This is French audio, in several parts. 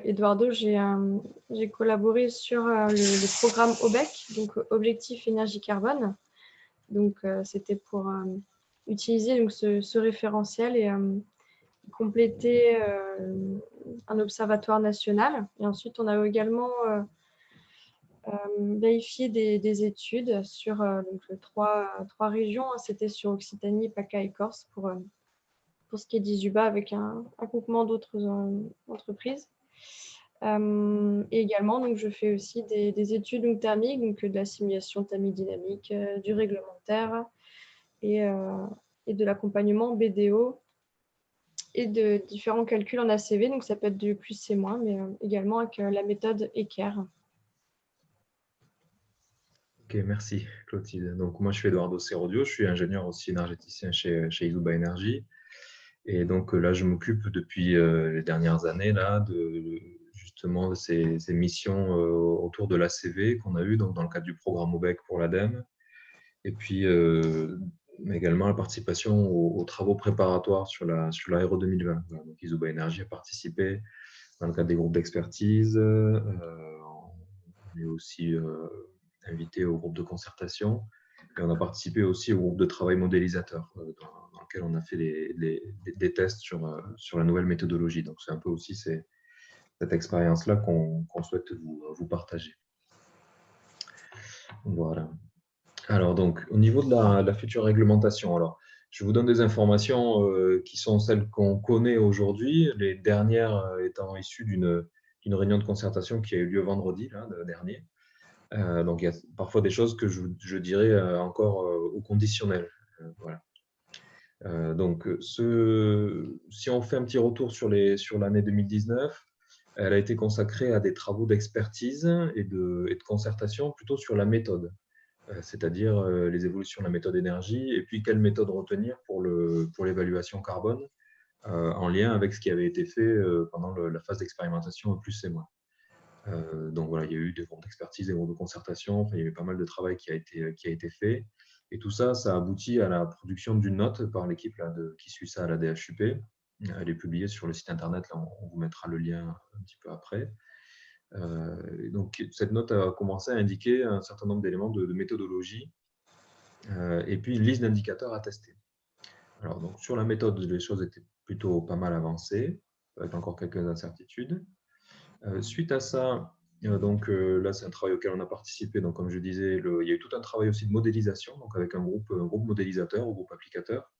Eduardo, j'ai collaboré sur le programme OBEC, donc Objectif Énergie Carbone. Donc, c'était pour utiliser donc, ce référentiel et compléter un observatoire national. Et ensuite, on a également vérifié des études sur donc, trois régions. C'était sur Occitanie, PACA et Corse pour ce qui est d'Isuba avec un groupement d'autres entreprises. Et également, donc, je fais aussi des études donc, thermiques, donc de la simulation thermodynamique, du réglementaire et de l'accompagnement BDO et de différents calculs en ACV. Donc, ça peut être du plus C-, mais également avec la méthode ECAIR. Ok, merci Clotilde. Donc, moi, je suis Eduardo Serodio, je suis ingénieur aussi énergéticien chez Isuba Energy. Et donc là, je m'occupe depuis les dernières années là, de justement ces missions autour de l'ACV qu'on a eu donc, dans le cadre du programme OBEC pour l'ADEME. Et puis également la participation aux travaux préparatoires sur l'Aéro 2020. Voilà, donc Isuba Energy a participé dans le cadre des groupes d'expertise. On est aussi invité au groupe de concertation. Et on a participé aussi au groupe de travail modélisateur, dans lequel on a fait des tests sur la nouvelle méthodologie. Donc, c'est un peu aussi cette expérience-là qu'on souhaite vous partager. Voilà. Alors, donc, au niveau de la future réglementation, alors, je vous donne des informations qui sont celles qu'on connaît aujourd'hui, les dernières étant issues d'une réunion de concertation qui a eu lieu vendredi là, dernier. Donc, il y a parfois des choses que je dirais encore au conditionnel. Voilà. Donc, si on fait un petit retour sur l'année 2019, elle a été consacrée à des travaux d'expertise et de concertation plutôt sur la méthode, c'est-à-dire les évolutions de la méthode énergie et puis quelle méthode retenir pour l'évaluation carbone en lien avec ce qui avait été fait pendant la phase d'expérimentation plus et moins. Donc voilà, il y a eu des groupes d'expertise, des groupes de concertation, enfin, il y a eu pas mal de travail qui a été fait. Et tout ça, ça aboutit à la production d'une note par l'équipe qui suit ça à la DHUP. Elle est publiée sur le site internet, là, on vous mettra le lien un petit peu après. Donc cette note a commencé à indiquer un certain nombre d'éléments de méthodologie et puis une liste d'indicateurs à tester. Alors donc sur la méthode, les choses étaient plutôt pas mal avancées, avec encore quelques incertitudes. Suite à ça, là, c'est un travail auquel on a participé. Donc, comme je disais, il y a eu tout un travail aussi de modélisation, donc avec un groupe modélisateur, un groupe applicateur,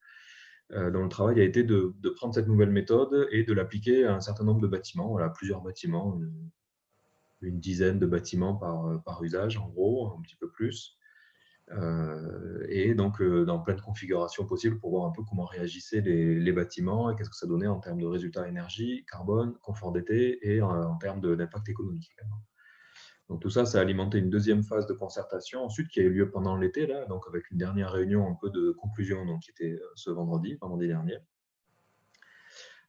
dont le travail a été de prendre cette nouvelle méthode et de l'appliquer à un certain nombre de bâtiments, voilà, plusieurs bâtiments, une dizaine de bâtiments par usage, en gros, un petit peu plus. Et donc, dans plein de configurations possibles pour voir un peu comment réagissaient les bâtiments et qu'est-ce que ça donnait en termes de résultats énergie, carbone, confort d'été et en termes d'impact économique également. Donc tout ça, ça a alimenté une deuxième phase de concertation ensuite qui a eu lieu pendant l'été, là, donc avec une dernière réunion un peu de conclusion donc, qui était ce vendredi dernier,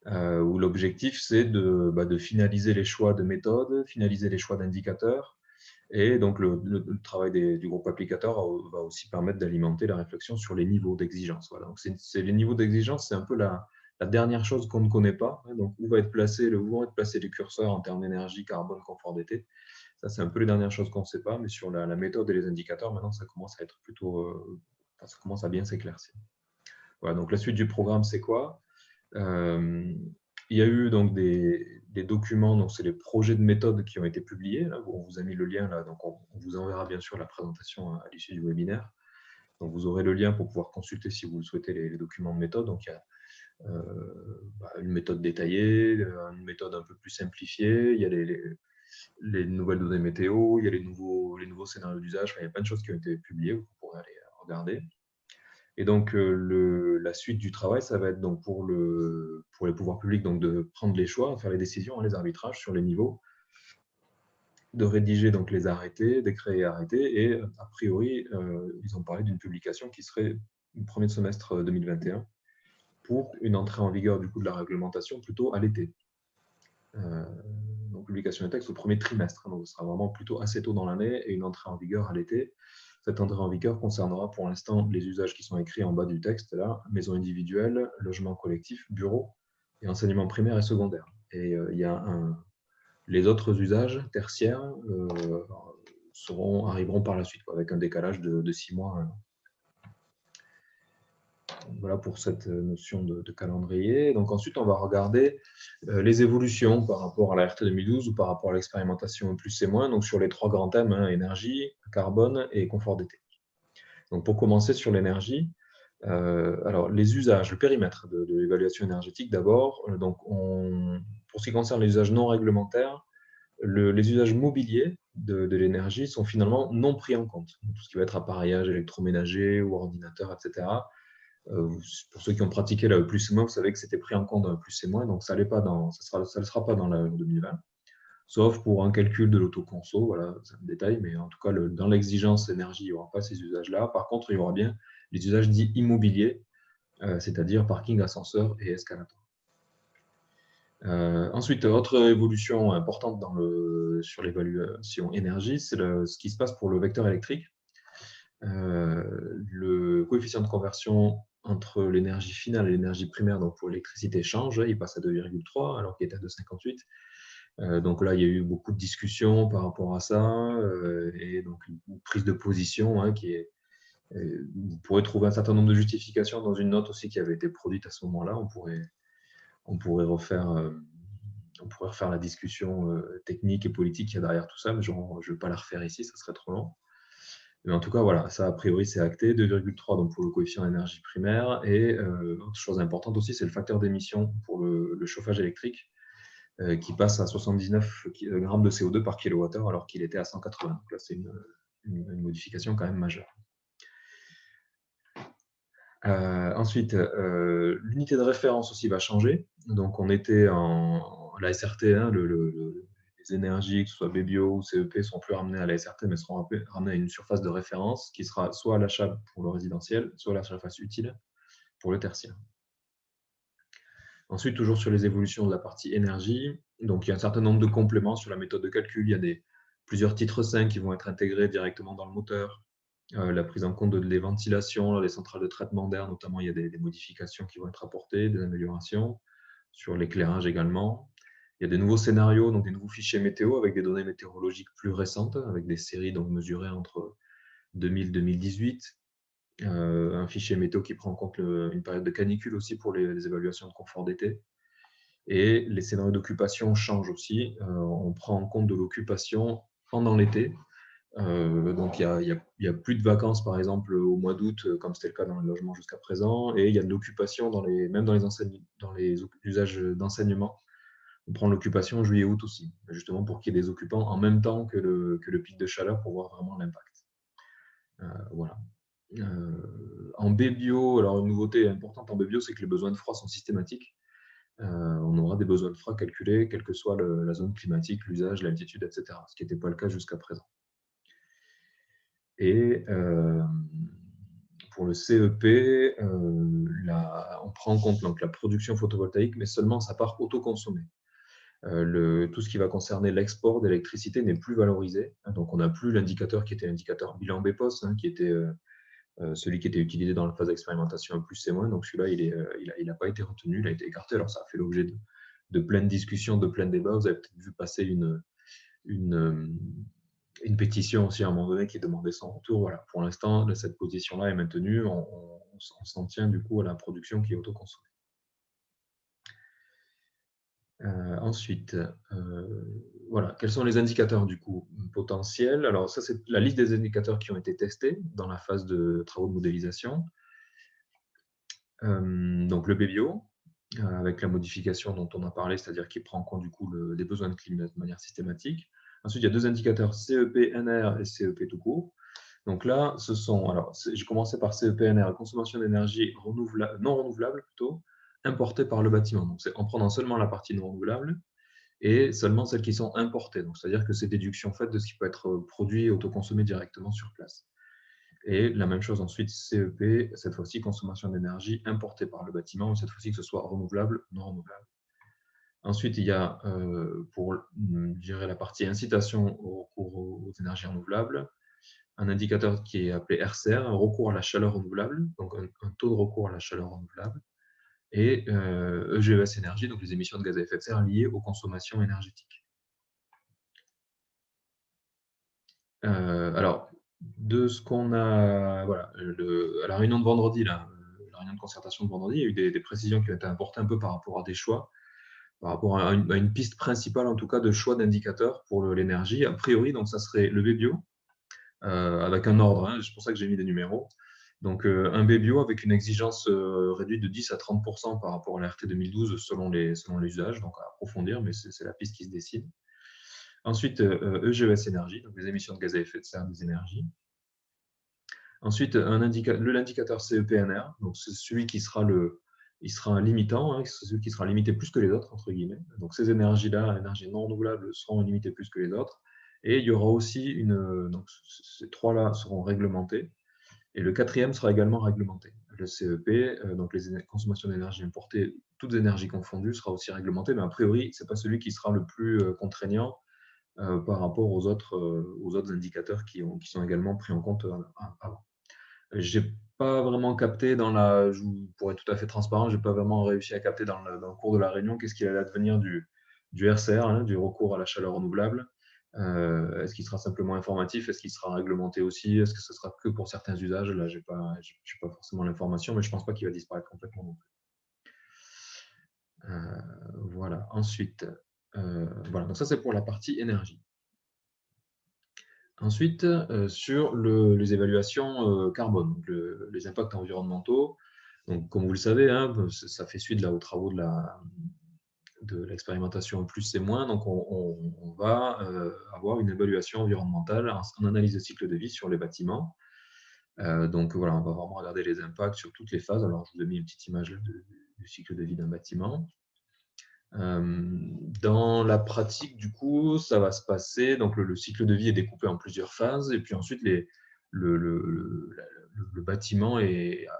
où l'objectif c'est de finaliser les choix de méthodes, finaliser les choix d'indicateurs. Et donc, le travail du groupe applicateur va aussi permettre d'alimenter la réflexion sur les niveaux d'exigence. Voilà. Donc, les niveaux d'exigence, c'est un peu la dernière chose qu'on ne connaît pas. Donc, où vont être placés les curseurs en termes d'énergie, carbone, confort d'été. Ça, c'est un peu les dernières choses qu'on ne sait pas. Mais sur la méthode et les indicateurs, maintenant, ça commence à être plutôt, ça commence à bien s'éclaircir. Voilà. Donc, la suite du programme, c'est quoi ? Il y a eu donc des documents, donc c'est les projets de méthode qui ont été publiés. Là, on vous a mis le lien là, donc on vous enverra bien sûr la présentation à l'issue du webinaire. Donc vous aurez le lien pour pouvoir consulter si vous le souhaitez les documents de méthode. Donc il y a une méthode détaillée, une méthode un peu plus simplifiée. Il y a les nouvelles données météo, il y a les nouveaux scénarios d'usage. Enfin, il y a plein de choses qui ont été publiées. Vous pourrez aller regarder. Et donc, la suite du travail, ça va être donc pour les pouvoirs publics donc de prendre les choix, faire les décisions, les arbitrages sur les niveaux, de rédiger donc les arrêtés, décrets et arrêtés. Et a priori, ils ont parlé d'une publication qui serait le premier semestre 2021 pour une entrée en vigueur du coup de la réglementation plutôt à l'été. Donc, publication des textes au premier trimestre. Donc, ce sera vraiment plutôt assez tôt dans l'année et une entrée en vigueur à l'été. Cette entrée en vigueur concernera pour l'instant les usages qui sont écrits en bas du texte, là, maison individuelle, logement collectif, bureau et enseignement primaire et secondaire. Et il y a Les autres usages tertiaires arriveront par la suite, quoi, avec un décalage de 6 mois à 1 an. Voilà pour cette notion de calendrier. Donc ensuite, on va regarder les évolutions par rapport à la RT 2012 ou par rapport à l'expérimentation plus et moins, donc sur les 3 grands thèmes, hein, énergie, carbone et confort d'été. Donc pour commencer sur l'énergie, alors les usages, le périmètre de l'évaluation énergétique d'abord. Pour ce qui concerne les usages non réglementaires, les usages mobiliers de l'énergie sont finalement non pris en compte. Tout ce qui va être appareillage électroménager ou ordinateur, etc. Pour ceux qui ont pratiqué la plus et moins, vous savez que c'était pris en compte dans le plus et moins, donc ça ne sera pas dans la 2020, sauf pour un calcul de l'autoconso, voilà, c'est un détail, mais en tout cas, dans l'exigence énergie, il n'y aura pas ces usages-là. Par contre, il y aura bien les usages dits immobiliers, c'est-à-dire parking, ascenseur et escalator. Ensuite, autre évolution importante sur l'évaluation énergie, c'est ce qui se passe pour le vecteur électrique. Le coefficient de conversion entre l'énergie finale et l'énergie primaire, donc pour l'électricité, change. Il passe à 2,3 alors qu'il était à 2,58. Donc là, il y a eu beaucoup de discussions par rapport à ça et donc une prise de position qui est. Vous pourrez trouver un certain nombre de justifications dans une note aussi qui avait été produite à ce moment-là. On pourrait refaire la discussion technique et politique qu'il y a derrière tout ça, mais je ne vais pas la refaire ici, ça serait trop long. Mais en tout cas, voilà, ça a priori c'est acté, 2,3 donc pour le coefficient d'énergie primaire. Et autre chose importante aussi, c'est le facteur d'émission pour le chauffage électrique qui passe à 79 grammes de CO2 par kilowattheure alors qu'il était à 180. Donc là, c'est une modification quand même majeure. Ensuite, l'unité de référence aussi va changer. Donc, on était la SRT, hein, les énergies, que ce soit BBio ou CEP, ne seront plus ramenées à la SRT, mais seront ramenées à une surface de référence qui sera soit à l'achat pour le résidentiel, soit à la surface utile pour le tertiaire. Ensuite, toujours sur les évolutions de la partie énergie, donc il y a un certain nombre de compléments sur la méthode de calcul. Il y a plusieurs titres 5 qui vont être intégrés directement dans le moteur. La prise en compte des ventilations, des centrales de traitement d'air, notamment, il y a des modifications qui vont être apportées, des améliorations sur l'éclairage également. Il y a des nouveaux scénarios, donc des nouveaux fichiers météo avec des données météorologiques plus récentes, avec des séries donc mesurées entre 2000 et 2018. Un fichier météo qui prend en compte une période de canicule aussi pour les évaluations de confort d'été. Et les scénarios d'occupation changent aussi. On prend en compte de l'occupation pendant l'été. Donc, il y a plus de vacances, par exemple, au mois d'août, comme c'était le cas dans le logement jusqu'à présent, et il y a de l'occupation même dans les usages d'enseignement. On prend l'occupation juillet-août aussi, justement pour qu'il y ait des occupants en même temps que le pic de chaleur pour voir vraiment l'impact. Voilà. En BBio, alors une nouveauté importante en BBio, c'est que les besoins de froid sont systématiques. On aura des besoins de froid calculés, quelle que soit la zone climatique, l'usage, l'altitude, etc. Ce qui n'était pas le cas jusqu'à présent. Et pour le CEP, on prend en compte donc, la production photovoltaïque, mais seulement sa part autoconsommée. Tout ce qui va concerner l'export d'électricité n'est plus valorisé. Donc, on n'a plus l'indicateur qui était l'indicateur bilan BPOS, qui était celui qui était utilisé dans la phase d'expérimentation plus et moins. Donc, celui-là, il n'a pas été retenu, il a été écarté. Alors, ça a fait l'objet de pleines discussions, de pleins débats. Vous avez peut-être vu passer une pétition aussi à un moment donné qui demandait son retour. Voilà. Pour l'instant, cette position-là est maintenue. On s'en tient du coup à la production qui est autoconsommée. Ensuite, voilà, quels sont les indicateurs du coup potentiels? Alors ça, c'est la liste des indicateurs qui ont été testés dans la phase de travaux de modélisation. Donc le BBio, avec la modification dont on a parlé, c'est-à-dire qui prend en compte du coup les besoins de climat de manière systématique. Ensuite, il y a deux indicateurs, CEP-NR et CEP tout court. Donc là, j'ai commencé par CEP-NR, consommation d'énergie non renouvelable plutôt, importée par le bâtiment. Donc c'est en prenant seulement la partie non renouvelable et seulement celles qui sont importées. Donc c'est-à-dire que c'est déduction faite de ce qui peut être produit et autoconsommé directement sur place. Et la même chose ensuite, CEP, cette fois-ci consommation d'énergie importée par le bâtiment, cette fois-ci que ce soit renouvelable, non renouvelable. Ensuite, il y a, pour la partie incitation au recours aux énergies renouvelables, un indicateur qui est appelé RCR, un recours à la chaleur renouvelable, donc un taux de recours à la chaleur renouvelable, et EGES énergie, donc les émissions de gaz à effet de serre liées aux consommations énergétiques. Alors, de ce qu'on a, voilà, à la réunion de vendredi, là, la réunion de concertation de vendredi, il y a eu des précisions qui ont été apportées un peu par rapport à des choix, par rapport à une piste principale, en tout cas, de choix d'indicateurs pour l'énergie. A priori, donc, ça serait le VBIO, avec un ordre, hein, c'est pour ça que j'ai mis des numéros. Donc, un VBIO avec une exigence réduite de 10 à 30% par rapport à la RT 2012 selon les usages, donc à approfondir, mais c'est la piste qui se décide. Ensuite, EGES énergie, donc les émissions de gaz à effet de serre des énergies. Ensuite, l'indicateur CEPNR, donc c'est celui qui sera il sera un limitant, hein, c'est celui qui sera limité plus que les autres, entre guillemets. Donc ces énergies-là, énergies non renouvelables, seront limitées plus que les autres. Et il y aura aussi donc ces trois-là seront réglementés. Et le quatrième sera également réglementé. Le CEP, donc les consommations d'énergie importées, toutes énergies confondues, sera aussi réglementé, mais a priori, ce n'est pas celui qui sera le plus contraignant par rapport aux autres indicateurs qui sont également pris en compte avant. J'ai pas vraiment capté pour être tout à fait transparent, j'ai pas vraiment réussi à capter dans le cours de la réunion qu'est-ce qu'il allait advenir du RCR, hein, du recours à la chaleur renouvelable. Est-ce qu'il sera simplement informatif? Est-ce qu'il sera réglementé aussi? Est-ce que ce sera que pour certains usages? Là, j'ai pas forcément l'information, mais je pense pas qu'il va disparaître complètement non plus. Voilà. Ensuite, voilà. Donc ça, c'est pour la partie énergie. Ensuite, sur les évaluations carbone, donc les impacts environnementaux. Donc, comme vous le savez, hein, ça fait suite là, aux travaux de l'expérimentation plus c'est moins. Donc, on va avoir une évaluation environnementale en analyse de cycle de vie sur les bâtiments. Donc, voilà, on va vraiment regarder les impacts sur toutes les phases. Alors, je vous ai mis une petite image là, du cycle de vie d'un bâtiment. Dans la pratique, du coup, ça va se passer. Donc, le cycle de vie est découpé en plusieurs phases, et puis ensuite, le bâtiment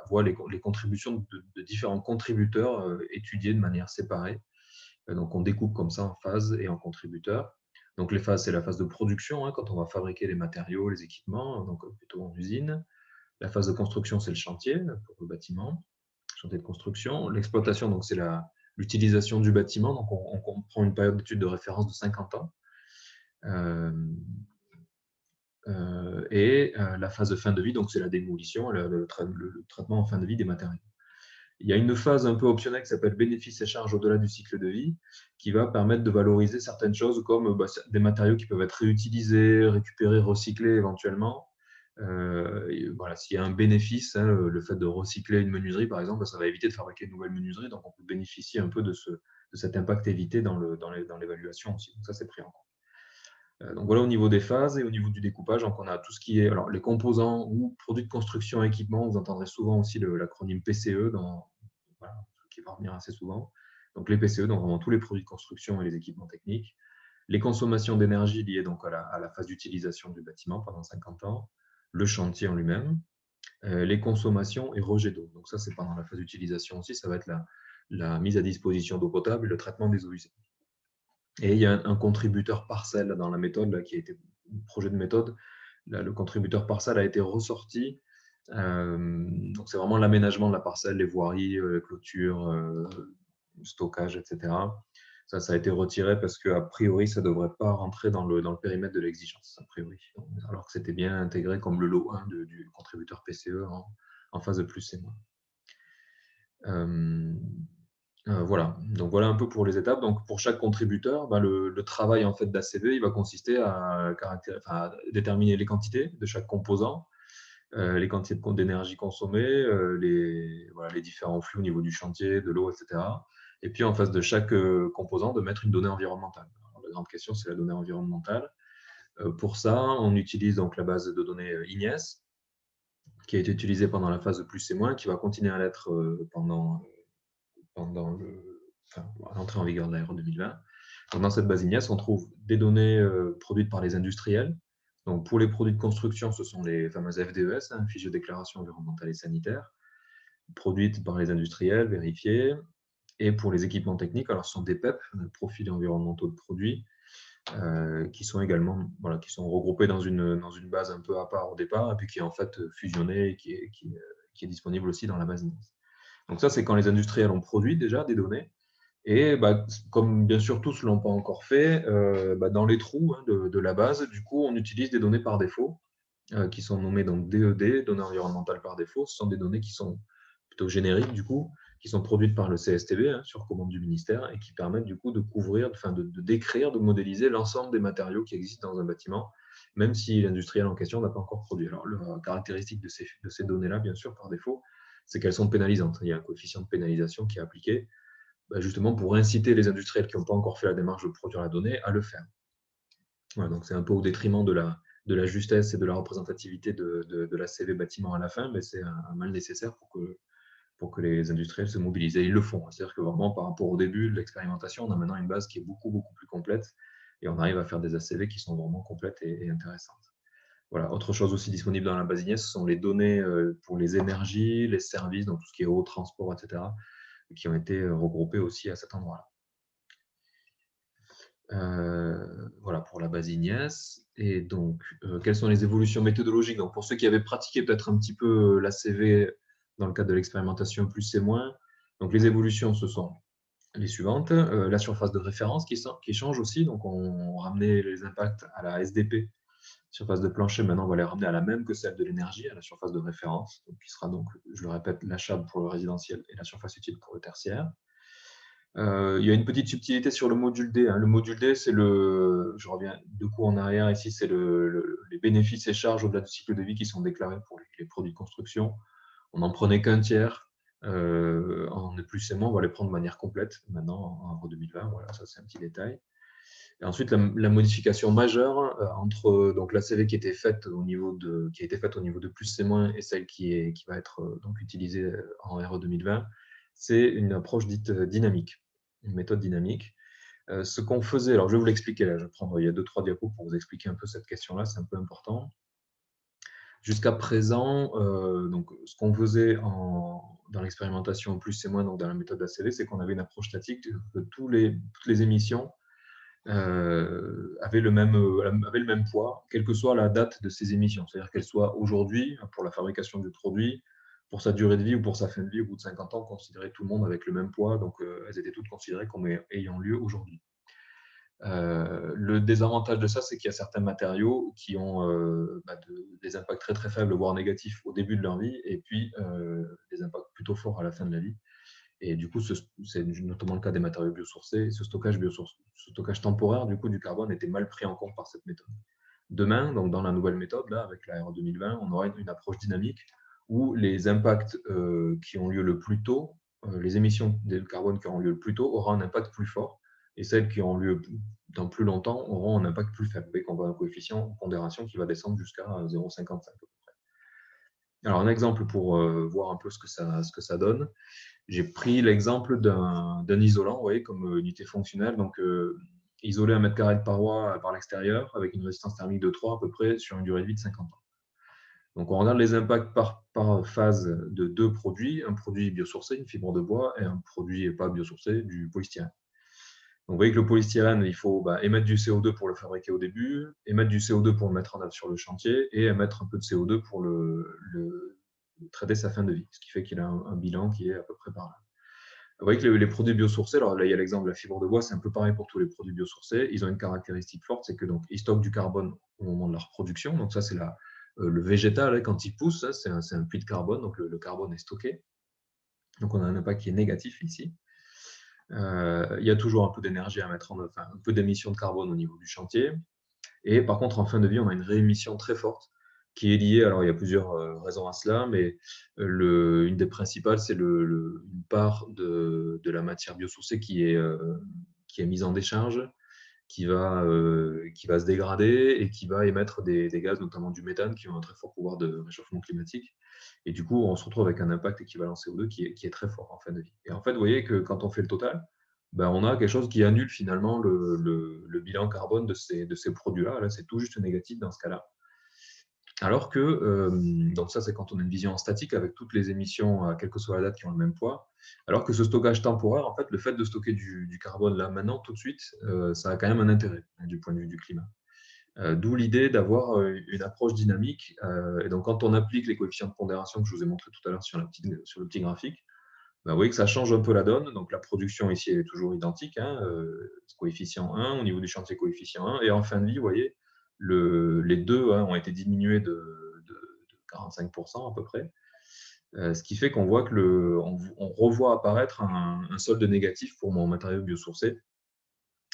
voit les contributions de différents contributeurs étudiés de manière séparée. Donc, on découpe comme ça en phases et en contributeurs. Donc, les phases, c'est la phase de production, hein, quand on va fabriquer les matériaux, les équipements, donc plutôt en usine. La phase de construction, c'est le chantier pour le bâtiment, chantier de construction. L'exploitation, donc c'est l'utilisation du bâtiment. Donc on prend une période d'étude de référence de 50 ans. La phase de fin de vie, donc c'est la démolition, le traitement en fin de vie des matériaux. Il y a une phase un peu optionnelle qui s'appelle bénéfices et charges au-delà du cycle de vie, qui va permettre de valoriser certaines choses comme des matériaux qui peuvent être réutilisés, récupérés, recyclés éventuellement. Voilà, s'il y a un bénéfice, hein, le fait de recycler une menuiserie, par exemple, ça va éviter de fabriquer une nouvelle menuiserie, donc on peut bénéficier un peu de cet impact évité dans l'évaluation aussi. Donc ça, c'est pris en compte. Donc voilà au niveau des phases et au niveau du découpage. Donc on a tout ce qui est alors les composants ou produits de construction et équipement. Vous entendrez souvent aussi l'acronyme PCE voilà, qui va revenir assez souvent. Donc les PCE, donc vraiment tous les produits de construction et les équipements techniques. Les consommations d'énergie liées donc à la phase d'utilisation du bâtiment pendant 50 ans. Le chantier en lui-même. Les consommations et rejets d'eau. Donc ça, c'est pendant la phase d'utilisation aussi. Ça va être la mise à disposition d'eau potable et le traitement des eaux usées. Et il y a un contributeur parcelle dans la méthode là, qui a été un projet de méthode. Là, le contributeur parcelle a été ressorti. Donc, c'est vraiment l'aménagement de la parcelle, les voiries, les clôtures, stockage, etc. Ça a été retiré parce qu'a priori, ça ne devrait pas rentrer dans le périmètre de l'exigence, a priori. Alors que c'était bien intégré comme le lot 1 du contributeur PCE en phase de plus et moins. Voilà. Donc voilà un peu pour les étapes. Donc pour chaque contributeur, le travail en fait d'ACV, il va consister à déterminer les quantités de chaque composant, les quantités d'énergie consommée, les différents flux au niveau du chantier, de l'eau, etc. Et puis en face de chaque composant, de mettre une donnée environnementale. Alors, la grande question, c'est la donnée environnementale. Pour ça, on utilise donc la base de données IGNES, qui a été utilisée pendant la phase de plus et moins, qui va continuer à l'être pendant l'entrée en vigueur de la RE 2020. Donc, dans cette base IGNES, on trouve des données produites par les industriels. Donc, pour les produits de construction, ce sont les fameuses FDES, hein, fiches de déclaration environnementale et sanitaire, produites par les industriels, vérifiées. Et pour les équipements techniques, alors ce sont des PEP, profils environnementaux de produits, qui sont également qui sont regroupés dans une base un peu à part au départ, et puis qui est en fait fusionnée et qui est disponible aussi dans la base IGNES. Donc ça, c'est quand les industriels ont produit déjà des données. Et comme bien sûr tous ne l'ont pas encore fait, dans les trous de la base, du coup, on utilise des données par défaut qui sont nommées donc DED, données environnementales par défaut. Ce sont des données qui sont plutôt génériques, du coup, qui sont produites par le CSTB sur commande du ministère et qui permettent du coup de couvrir, enfin de décrire, de modéliser l'ensemble des matériaux qui existent dans un bâtiment, même si l'industriel en question n'a pas encore produit. Alors, la caractéristique de ces données-là, bien sûr, par défaut, c'est qu'elles sont pénalisantes. Il y a un coefficient de pénalisation qui est appliqué justement pour inciter les industriels qui n'ont pas encore fait la démarche de produire la donnée à le faire. Voilà, donc c'est un peu au détriment de la justesse et de la représentativité de la CV bâtiment à la fin, mais c'est un mal nécessaire pour que les industriels se mobilisent. Et ils le font. C'est-à-dire que vraiment, par rapport au début de l'expérimentation, on a maintenant une base qui est beaucoup, beaucoup plus complète et on arrive à faire des ACV qui sont vraiment complètes et intéressantes. Voilà. Autre chose aussi disponible dans la base INES, ce sont les données pour les énergies, les services, donc tout ce qui est eau, transport, etc., qui ont été regroupés aussi à cet endroit-là. Voilà pour la base INES. Et donc, quelles sont les évolutions méthodologiques? Donc, pour ceux qui avaient pratiqué peut-être un petit peu la CV dans le cadre de l'expérimentation plus et moins, donc les évolutions, ce sont les suivantes. La surface de référence qui change aussi. Donc, on ramenait les impacts à la SDP, surface de plancher. Maintenant, on va les ramener à la même que celle de l'énergie, à la surface de référence, donc, qui sera donc, je le répète, l'achat pour le résidentiel et la surface utile pour le tertiaire. Il y a une petite subtilité sur le module D. Le module D, c'est je reviens deux coups en arrière ici, c'est les bénéfices et charges au-delà du cycle de vie qui sont déclarés pour les produits de construction. On n'en prenait qu'un tiers. En plus et moins, on va les prendre de manière complète maintenant en 2020. Voilà, ça c'est un petit détail. Et ensuite, la modification majeure entre donc la CV qui a été faite au niveau de plus et moins et celle qui va être donc utilisée en RE 2020, c'est une approche dite dynamique, une méthode dynamique. Ce qu'on faisait, alors je vais vous l'expliquer là, il y a 2-3 diapos pour vous expliquer un peu cette question-là, c'est un peu important. Jusqu'à présent, donc, ce qu'on faisait dans l'expérimentation plus et moins, donc dans la méthode ACV, c'est qu'on avait une approche statique que toutes les émissions avaient le même poids, quelle que soit la date de ces émissions. C'est-à-dire qu'elles soient aujourd'hui, pour la fabrication du produit, pour sa durée de vie ou pour sa fin de vie, au bout de 50 ans, considérer tout le monde avec le même poids. Donc, elles étaient toutes considérées comme ayant lieu aujourd'hui. Le désavantage de ça, c'est qu'il y a certains matériaux qui ont des impacts très très faibles, voire négatifs au début de leur vie, et puis des impacts plutôt forts à la fin de la vie. Et du coup, c'est notamment le cas des matériaux biosourcés. Ce stockage temporaire du coup du carbone était mal pris en compte par cette méthode. Demain, donc dans la nouvelle méthode, là, avec la RE 2020, on aura une approche dynamique où les impacts qui ont lieu le plus tôt, les émissions de carbone qui auront lieu le plus tôt, auront un impact plus fort. Et celles qui auront lieu dans plus longtemps auront un impact plus faible. Vous voyez qu'on va un coefficient de pondération qui va descendre jusqu'à 0,55 à peu près. Alors, un exemple pour voir un peu ce que ça donne. J'ai pris l'exemple d'un isolant, vous voyez, comme unité fonctionnelle. Donc, isoler 1 mètre carré de paroi par l'extérieur avec une résistance thermique de 3 à peu près sur une durée de vie de 50 ans. Donc, on regarde les impacts par phase de deux produits, un produit biosourcé, une fibre de bois, et un produit pas biosourcé, du polystyrène. Donc, vous voyez que le polystyrène, il faut émettre du CO2 pour le fabriquer au début, émettre du CO2 pour le mettre en œuvre sur le chantier et émettre un peu de CO2 pour le traiter sa fin de vie, ce qui fait qu'il a un bilan qui est à peu près par là. Vous voyez que les produits biosourcés, alors là il y a l'exemple de la fibre de bois, c'est un peu pareil pour tous les produits biosourcés, ils ont une caractéristique forte, c'est que donc ils stockent du carbone au moment de leur production, donc ça c'est le végétal quand il pousse, c'est un puits de carbone, donc le carbone est stocké. Donc on a un impact qui est négatif ici. Il y a toujours un peu d'énergie à mettre en œuvre, un peu d'émission de carbone au niveau du chantier. Et par contre, en fin de vie, on a une réémission très forte qui est liée, alors il y a plusieurs raisons à cela, mais une des principales, c'est une part de la matière biosourcée qui est mise en décharge, qui va se dégrader et qui va émettre des gaz, notamment du méthane, qui ont un très fort pouvoir de réchauffement climatique. Et du coup, on se retrouve avec un impact équivalent CO2 qui est très fort en fin de vie. Et en fait, vous voyez que quand on fait le total, on a quelque chose qui annule finalement le bilan carbone de ces produits-là. Là, c'est tout juste négatif dans ce cas-là. Alors que, donc ça c'est quand on a une vision en statique avec toutes les émissions, quelle que soit la date, qui ont le même poids, alors que ce stockage temporaire, en fait, le fait de stocker du carbone là, maintenant, tout de suite, ça a quand même un intérêt du point de vue du climat. D'où l'idée d'avoir une approche dynamique. Et donc, quand on applique les coefficients de pondération que je vous ai montré tout à l'heure sur le petit graphique, Ben, vous voyez que ça change un peu la donne. Donc, la production ici est toujours identique, hein, coefficient 1, au niveau du chantier coefficient 1. Et en fin de vie, vous voyez, les deux, hein, ont été diminués de 45% à peu près. Ce qui fait qu'on voit on revoit apparaître un solde négatif pour mon matériau biosourcé,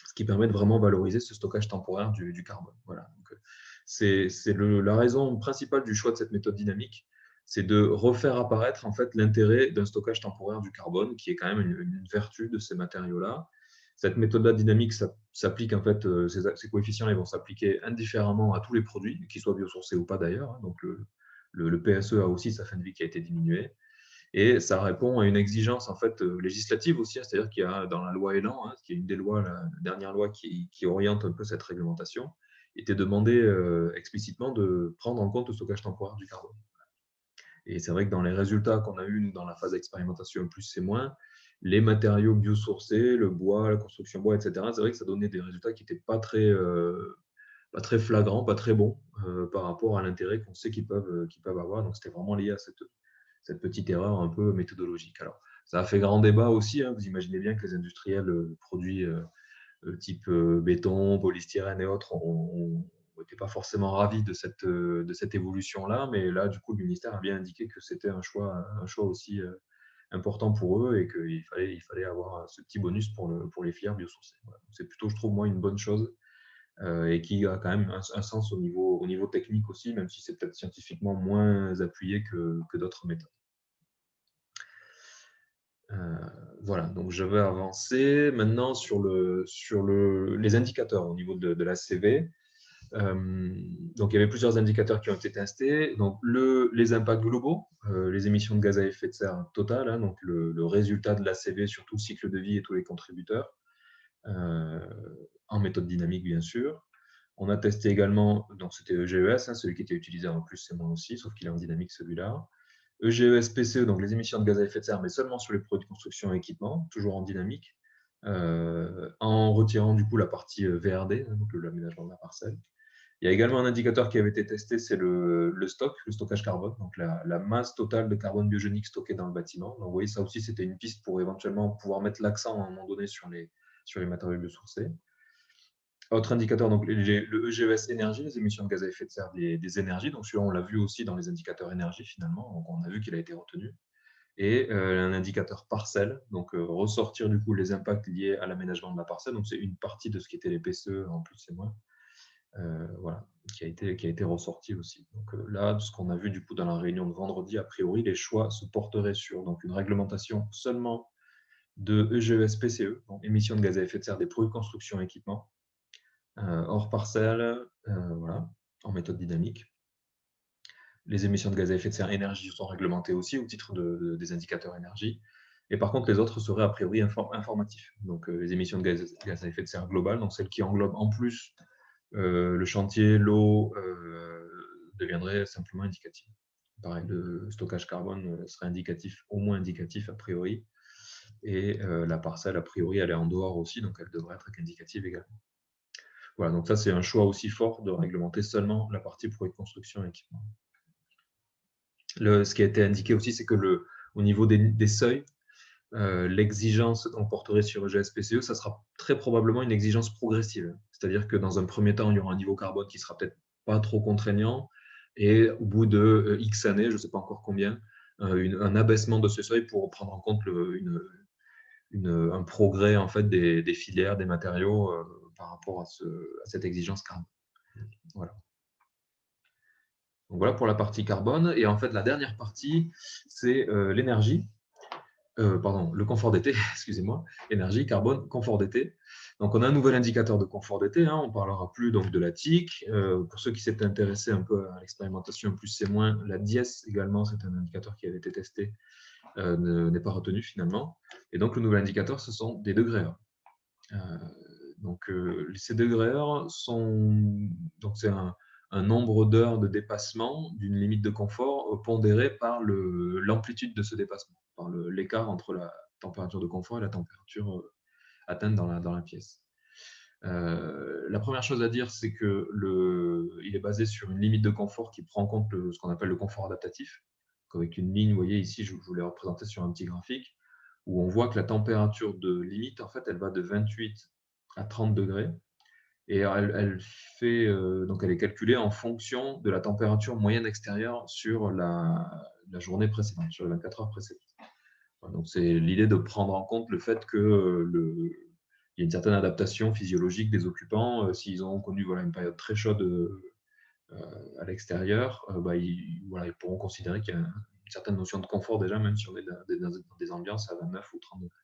ce qui permet de vraiment valoriser ce stockage temporaire du carbone. Voilà. Donc, c'est la raison principale du choix de cette méthode dynamique, c'est de refaire apparaître en fait l'intérêt d'un stockage temporaire du carbone, qui est quand même une vertu de ces matériaux-là. Cette méthode-là dynamique s'applique en fait, ces coefficients ils vont s'appliquer indifféremment à tous les produits, qu'ils soient biosourcés ou pas d'ailleurs, hein. Donc le PSE a aussi sa fin de vie qui a été diminuée. Et ça répond à une exigence en fait législative aussi, hein. C'est-à-dire qu'il y a dans la loi Elan, hein, qui est une des lois, la dernière loi qui oriente un peu cette réglementation, était demandé explicitement de prendre en compte le stockage temporaire du carbone. Et c'est vrai que dans les résultats qu'on a eus dans la phase d'expérimentation plus c'est moins, les matériaux biosourcés, le bois, la construction bois, etc., c'est vrai que ça donnait des résultats qui n'étaient pas très flagrants, pas très bons par rapport à l'intérêt qu'on sait qu'ils peuvent avoir. Donc c'était vraiment lié à cette petite erreur un peu méthodologique. Alors, ça a fait grand débat aussi, hein. Vous imaginez bien que les industriels produits type béton, polystyrène et autres n'étaient pas forcément ravis de cette évolution-là, mais là, du coup, le ministère a bien indiqué que c'était un choix aussi important pour eux et qu'il fallait avoir ce petit bonus pour les filières biosourcées. Voilà. C'est plutôt, je trouve, moi, une bonne chose et qui a quand même un sens au niveau technique aussi, même si c'est peut-être scientifiquement moins appuyé que d'autres méthodes. Voilà, donc je vais avancer maintenant sur les indicateurs au niveau de la CV. Donc, il y avait plusieurs indicateurs qui ont été testés. Donc, les impacts globaux, les émissions de gaz à effet de serre totales, hein, donc le résultat de la CV sur tout le cycle de vie et tous les contributeurs, en méthode dynamique, bien sûr. On a testé également, donc c'était EGES, hein, celui qui était utilisé en plus, c'est moi aussi, sauf qu'il est en dynamique celui-là. EGES PCE, donc les émissions de gaz à effet de serre, mais seulement sur les produits de construction et équipement, toujours en dynamique, en retirant du coup la partie VRD, hein, donc l'aménagement de la parcelle. Il y a également un indicateur qui avait été testé, c'est le stockage carbone, donc la masse totale de carbone biogénique stockée dans le bâtiment. Donc, vous voyez, ça aussi, c'était une piste pour éventuellement pouvoir mettre l'accent à un moment donné sur les matériaux biosourcés. Autre indicateur, donc le EGES énergie, les émissions de gaz à effet de serre des énergies. Donc, celui-là, on l'a vu aussi dans les indicateurs énergie, finalement. Donc, on a vu qu'il a été retenu. Et un indicateur parcelle, donc ressortir du coup les impacts liés à l'aménagement de la parcelle. Donc, c'est une partie de ce qui était les PCE, en plus et moins. Voilà, qui a été ressorti aussi. Donc là, ce qu'on a vu du coup dans la réunion de vendredi, a priori, les choix se porteraient sur donc, une réglementation seulement de EGES PCE, donc émissions de gaz à effet de serre des produits de construction et équipements, hors parcelle, voilà, en méthode dynamique. Les émissions de gaz à effet de serre énergie sont réglementées aussi au titre des indicateurs énergie. Et par contre, les autres seraient a priori informatifs. Donc, les émissions de gaz à effet de serre globales, donc celles qui englobent en plus le chantier, l'eau deviendrait simplement indicatif. Pareil, le stockage carbone serait indicatif, au moins indicatif a priori. Et la parcelle, a priori, elle est en dehors aussi, donc elle devrait être indicative également. Voilà, donc ça, c'est un choix aussi fort de réglementer seulement la partie produits de construction et équipement. Ce qui a été indiqué aussi, c'est que au niveau des seuils, l'exigence qu'on porterait sur EGS-PCE, ça sera très probablement une exigence progressive. C'est-à-dire que dans un premier temps, il y aura un niveau carbone qui sera peut-être pas trop contraignant, et au bout de X années, je ne sais pas encore combien, un abaissement de ce seuil pour prendre en compte un progrès en fait, des filières, des matériaux par rapport à cette exigence carbone. Voilà. Donc voilà pour la partie carbone. Et en fait, la dernière partie, c'est l'énergie. Le confort d'été, excusez-moi, énergie, carbone, confort d'été. Donc, on a un nouvel indicateur de confort d'été. Hein, on ne parlera plus donc, de la TIC. Pour ceux qui s'étaient intéressés un peu à l'expérimentation, plus c'est moins, la DIES également, c'est un indicateur qui avait été testé, n'est pas retenu finalement. Et donc, le nouvel indicateur, ce sont des degrés heure. Ces degrés heure c'est un nombre d'heures de dépassement d'une limite de confort pondéré par l'amplitude de ce dépassement, par l'écart entre la température de confort et la température atteinte dans la pièce. La première chose à dire, c'est qu'il est basé sur une limite de confort qui prend en compte ce qu'on appelle le confort adaptatif. Donc avec une ligne, vous voyez ici, je vous l'ai représenté sur un petit graphique. où on voit que la température de limite, en fait, elle va de 28 à 30 degrés. Et elle donc elle est calculée en fonction de la température moyenne extérieure sur la journée précédente, sur les 24 heures précédentes. Donc, c'est l'idée de prendre en compte le fait que il y a une certaine adaptation physiologique des occupants. S'ils ont connu une période très chaude à l'extérieur, ils pourront considérer qu'il y a une certaine notion de confort déjà, même si on est dans des ambiances à 29 ou 30 degrés.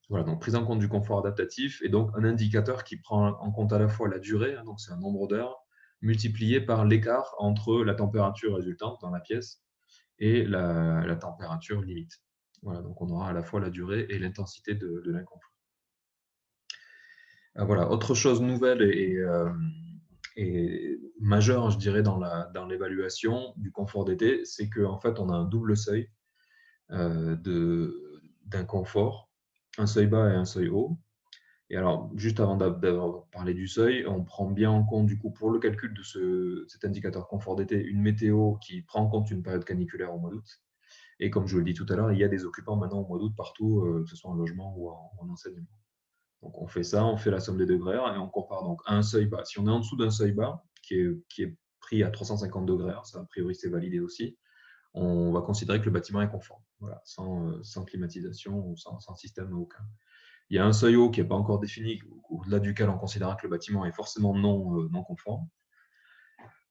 Voilà, donc prise en compte du confort adaptatif et donc un indicateur qui prend en compte à la fois la durée, donc c'est un nombre d'heures, multiplié par l'écart entre la température résultante dans la pièce et la température limite. Voilà, donc on aura à la fois la durée et l'intensité de l'inconfort. Voilà, autre chose nouvelle et majeure, je dirais, dans l'évaluation du confort d'été, c'est qu'en fait, on a un double seuil d'inconfort, un seuil bas et un seuil haut. Et alors, juste avant d'avoir parlé du seuil, on prend bien en compte, du coup, pour le calcul de cet indicateur confort d'été, une météo qui prend en compte une période caniculaire au mois d'août. Et comme je le dis tout à l'heure, il y a des occupants maintenant au mois d'août partout, que ce soit en logement ou en enseignement. Donc, on fait ça, on fait la somme des degrés et on compare donc à un seuil bas. Si on est en dessous d'un seuil bas, qui est pris à 350 degrés, ça a priori c'est validé aussi, on va considérer que le bâtiment est conforme, voilà, sans climatisation ou sans système aucun. Il y a un seuil haut qui n'est pas encore défini, au-delà duquel on considérera que le bâtiment est forcément non conforme.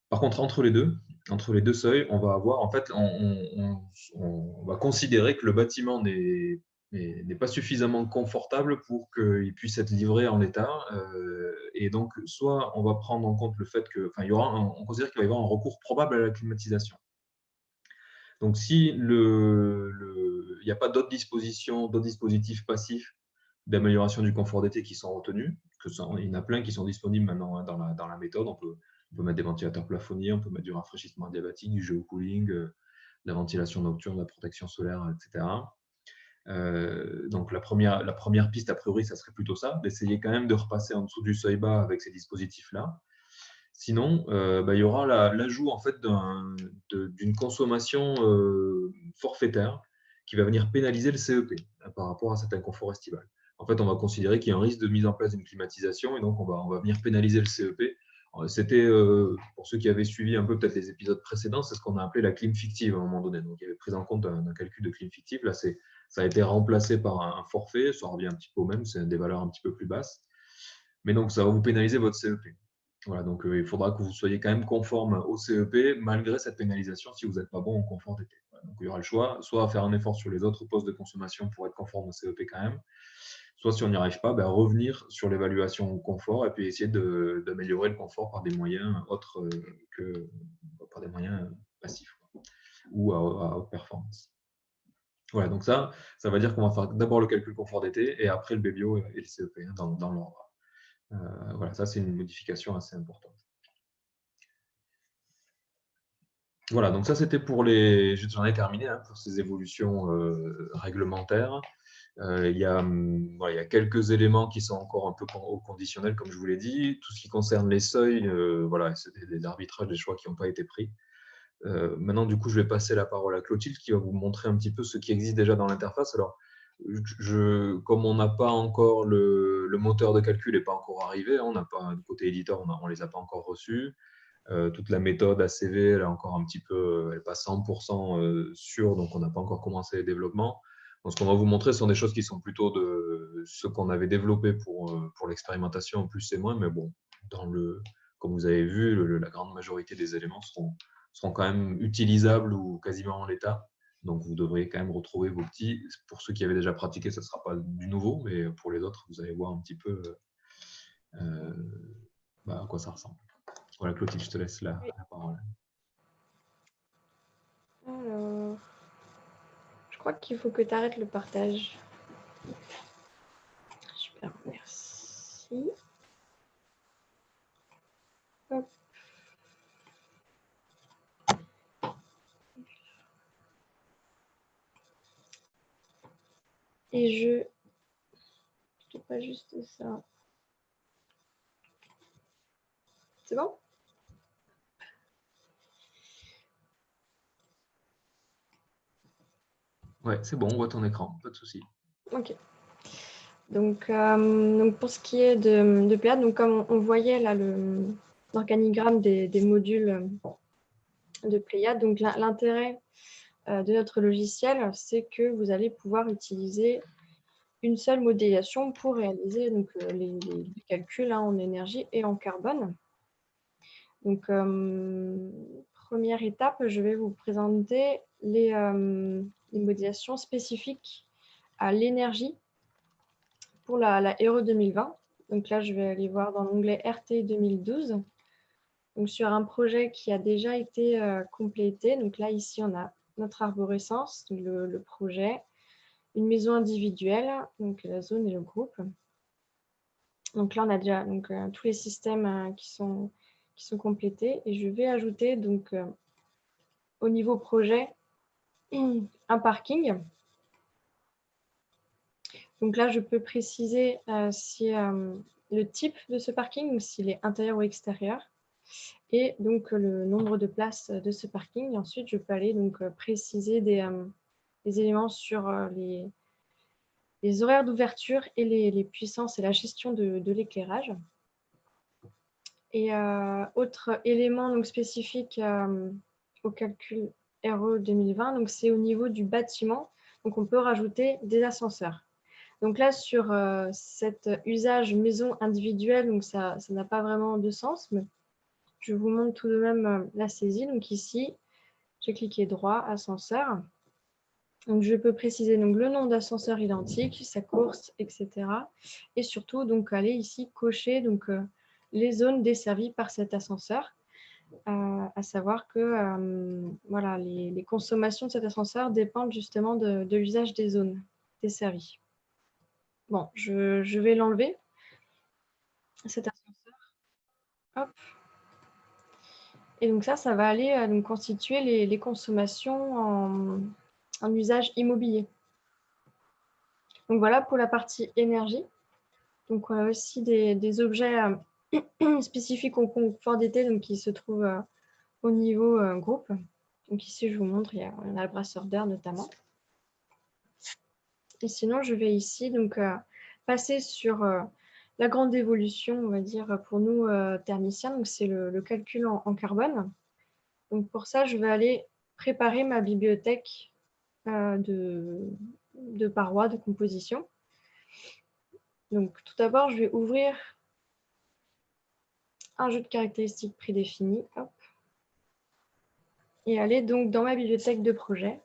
Par contre, entre les deux seuils, on va avoir, en fait, on va considérer que le bâtiment n'est pas suffisamment confortable pour qu'il puisse être livré en l'état. Et donc, soit on va prendre en compte le fait que, on considère qu'il va y avoir un recours probable à la climatisation. Donc, si il n'y a pas d'autres dispositifs passifs d'amélioration du confort d'été qui sont retenus, il y en a plein qui sont disponibles maintenant dans la méthode. On peut mettre des ventilateurs plafonniers, on peut mettre du rafraîchissement adiabatique, du géocooling, de la ventilation nocturne, de la protection solaire, etc. Donc la première piste, a priori, ça serait plutôt ça, d'essayer quand même de repasser en dessous du seuil bas avec ces dispositifs-là. Sinon, il y aura l'ajout en fait d'une consommation forfaitaire qui va venir pénaliser le CEP par rapport à cet inconfort estival. En fait, on va considérer qu'il y a un risque de mise en place d'une climatisation et donc on va venir pénaliser le CEP. C'était, pour ceux qui avaient suivi un peu peut-être les épisodes précédents, c'est ce qu'on a appelé la clim fictive à un moment donné. Donc, il y avait prise en compte d'un calcul de clim fictive. Là, ça a été remplacé par un forfait. Ça revient un petit peu au même, c'est des valeurs un petit peu plus basses. Mais donc, ça va vous pénaliser votre CEP. Voilà, donc il faudra que vous soyez quand même conforme au CEP malgré cette pénalisation si vous n'êtes pas bon au confort d'été. Voilà, donc il y aura le choix, soit à faire un effort sur les autres postes de consommation pour être conforme au CEP quand même, soit si on n'y arrive pas, revenir sur l'évaluation au confort et puis essayer d'améliorer le confort par des moyens autres que par des moyens passifs ou à haute performance. Voilà, donc ça va dire qu'on va faire d'abord le calcul confort d'été et après le BBO et le CEP dans l'ordre. Voilà, ça c'est une modification assez importante. Voilà, donc ça c'était pour j'en ai terminé pour ces évolutions réglementaires. Il y a quelques éléments qui sont encore un peu au conditionnel, comme je vous l'ai dit. Tout ce qui concerne les seuils, voilà, c'est des arbitrages, des choix qui n'ont pas été pris. Maintenant, du coup, je vais passer la parole à Clotilde qui va vous montrer un petit peu ce qui existe déjà dans l'interface. Alors, comme on n'a pas encore le moteur de calcul n'est pas encore arrivé, on n'a pas, du côté éditeur, on ne les a pas encore reçus. Toute la méthode ACV, elle est encore un petit peu, elle n'est pas 100% sûre, donc on n'a pas encore commencé les développements. Donc, ce qu'on va vous montrer, ce sont des choses qui sont plutôt de ce qu'on avait développé pour l'expérimentation, plus et moins, mais bon, comme vous avez vu, la grande majorité des éléments seront quand même utilisables ou quasiment en l'état. Donc, vous devriez quand même retrouver vos petits. Pour ceux qui avaient déjà pratiqué, ce ne sera pas du nouveau, mais pour les autres, vous allez voir un petit peu à quoi ça ressemble. Voilà, Clotilde, je te laisse la parole. Alors, je crois qu'il faut que tu arrêtes le partage. Super, merci. Hop. Et je pas juste ça. C'est bon? Ouais, c'est bon, on voit ton écran, pas de souci. Ok. Donc pour ce qui est de Pléiades, donc comme on voyait là l'organigramme des modules de Pléiades, donc l'intérêt de notre logiciel, c'est que vous allez pouvoir utiliser une seule modélisation pour réaliser donc, les calculs en énergie et en carbone. Donc, première étape, je vais vous présenter les modélisations spécifiques à l'énergie pour la RE 2020. Donc là, je vais aller voir dans l'onglet RT 2012. Donc, sur un projet qui a déjà été complété. Donc là, ici, on a notre arborescence, donc le projet, une maison individuelle, donc la zone et le groupe. Donc là, on a déjà donc, tous les systèmes qui sont complétés. Et je vais ajouter donc, au niveau projet un parking. Donc là, je peux préciser si le type de ce parking ou s'il est intérieur ou extérieur. Et donc le nombre de places de ce parking. Et ensuite, je peux aller donc, préciser des éléments sur les horaires d'ouverture et les puissances et la gestion de l'éclairage. Et autre élément donc, spécifique au calcul RE 2020, c'est au niveau du bâtiment. Donc, on peut rajouter des ascenseurs. Donc là, sur cet usage maison individuelle, donc ça n'a pas vraiment de sens, mais je vous montre tout de même la saisie. Donc ici, j'ai cliqué droit, ascenseur. Donc je peux préciser donc, le nombre d'ascenseurs identiques, sa course, etc. Et surtout, donc, aller ici cocher donc, les zones desservies par cet ascenseur. À savoir que voilà, les consommations de cet ascenseur dépendent justement de l'usage des zones desservies. Bon, je vais l'enlever, cet ascenseur. Hop. Et donc ça va aller donc, constituer les consommations en usage immobilier. Donc voilà pour la partie énergie. Donc on a aussi des objets spécifiques au confort d'été donc, qui se trouvent au niveau groupe. Donc ici, je vous montre, il y a le brasseur d'air notamment. Et sinon, je vais ici donc, passer sur la grande évolution, on va dire, pour nous thermiciens. Donc c'est le calcul en carbone. Donc pour ça, je vais aller préparer ma bibliothèque de parois, de composition. Donc tout d'abord, je vais ouvrir un jeu de caractéristiques prédéfini. Hop. Et aller donc dans ma bibliothèque de projet.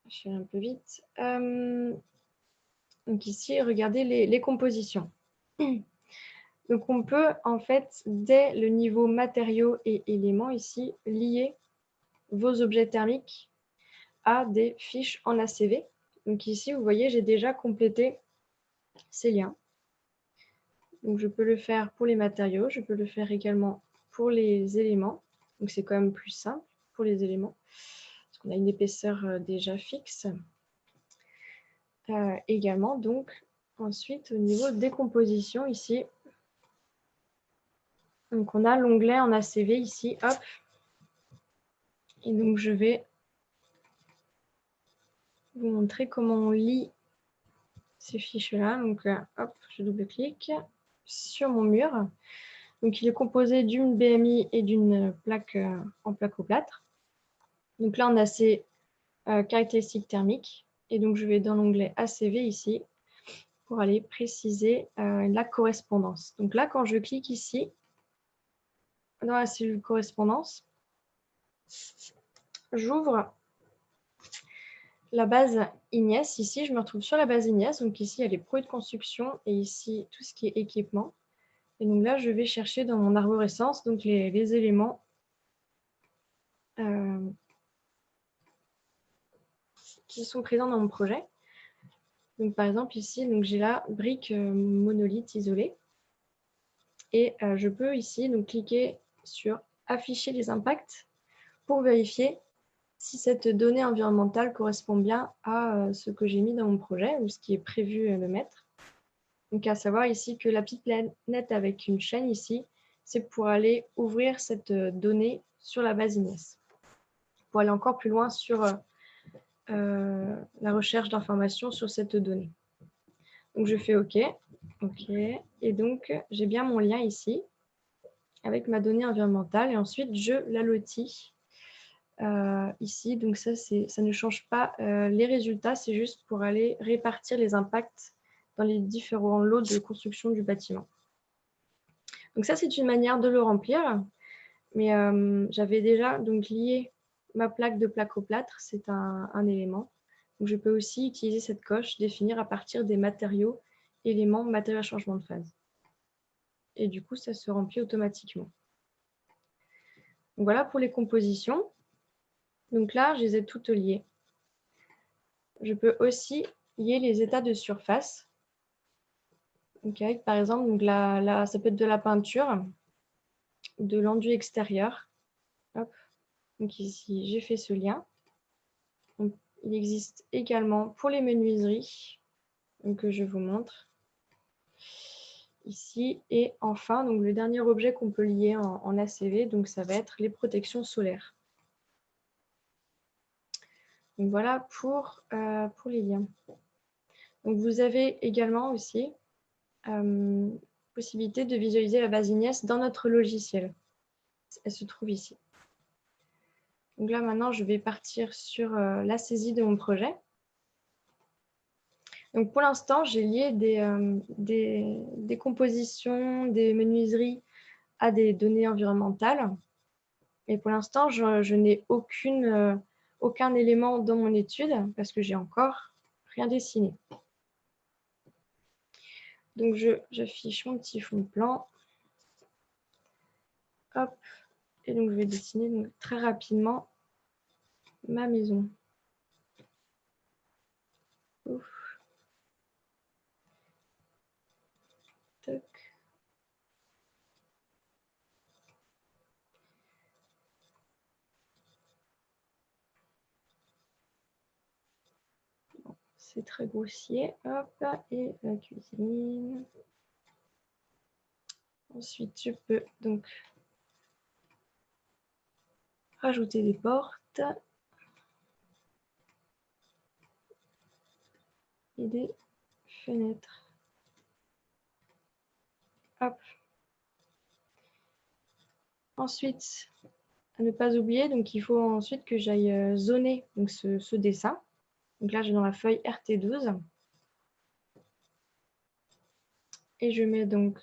Je vais un peu vite. Donc ici, regardez les compositions. Donc on peut en fait, dès le niveau matériaux et éléments ici, lier vos objets thermiques à des fiches en ACV. Donc ici, vous voyez, j'ai déjà complété ces liens. Donc je peux le faire pour les matériaux, je peux le faire également pour les éléments. Donc c'est quand même plus simple pour les éléments, parce qu'on a une épaisseur déjà fixe. Également, donc, ensuite, au niveau des compositions, ici, donc on a l'onglet en ACV ici, hop. Et donc, je vais vous montrer comment on lit ces fiches-là. Donc, hop, je double-clique sur mon mur. Donc, il est composé d'une BMI et d'une plaque en plaque-au-plâtre. Donc là, on a ces caractéristiques thermiques. Et donc, je vais dans l'onglet ACV ici pour aller préciser la correspondance. Donc là, quand je clique ici, dans la cellule correspondance, j'ouvre la base Ignes. Ici, je me retrouve sur la base Ignes. Donc ici, il y a les produits de construction et ici, tout ce qui est équipement. Et donc là, je vais chercher dans mon arborescence donc les éléments qui sont présents dans mon projet. Donc par exemple, ici, j'ai la brique monolithe isolée. Et je peux ici donc, cliquer sur afficher les impacts pour vérifier si cette donnée environnementale correspond bien à ce que j'ai mis dans mon projet ou ce qui est prévu de mettre. Donc, à savoir ici que la petite planète avec une chaîne ici, c'est pour aller ouvrir cette donnée sur la base Ignes. pour aller encore plus loin sur la recherche d'informations sur cette donnée. Donc, je fais OK. OK. Et donc, j'ai bien mon lien ici avec ma donnée environnementale. Et ensuite, je la lotis ici. Donc, ça ne change pas les résultats. C'est juste pour aller répartir les impacts dans les différents lots de construction du bâtiment. Donc, ça, c'est une manière de le remplir. Mais j'avais déjà donc lié ma plaque de plaque-au-plâtre. C'est un élément. Donc, je peux aussi utiliser cette coche, définir à partir des matériaux, éléments, matériaux à changement de phase. Et du coup, ça se remplit automatiquement. Donc, voilà pour les compositions. Donc là, je les ai toutes liées. Je peux aussi lier les états de surface. Donc, avec, par exemple, donc ça peut être de la peinture, de l'enduit extérieur. Hop. Donc ici, j'ai fait ce lien. Donc, il existe également pour les menuiseries, donc, que je vous montre ici. Et enfin, donc, le dernier objet qu'on peut lier en ACV, donc ça va être les protections solaires. Donc voilà pour les liens. Donc vous avez également aussi possibilité de visualiser la base Igniess dans notre logiciel. Elle se trouve ici. Donc là maintenant, je vais partir sur la saisie de mon projet. Donc pour l'instant, j'ai lié des compositions, des menuiseries à des données environnementales. Et pour l'instant, je n'ai aucun élément dans mon étude parce que j'ai encore rien dessiné. Donc j'affiche mon petit fond de plan. Hop. Et donc je vais dessiner donc, très rapidement ma maison. Ouf. Toc. C'est très grossier. Hop, et la cuisine. Ensuite, je peux donc rajouter des portes et des fenêtres. Hop. Ensuite, à ne pas oublier, donc il faut ensuite que j'aille zoner donc ce dessin. Donc là, j'ai dans la feuille RT12. Et je mets donc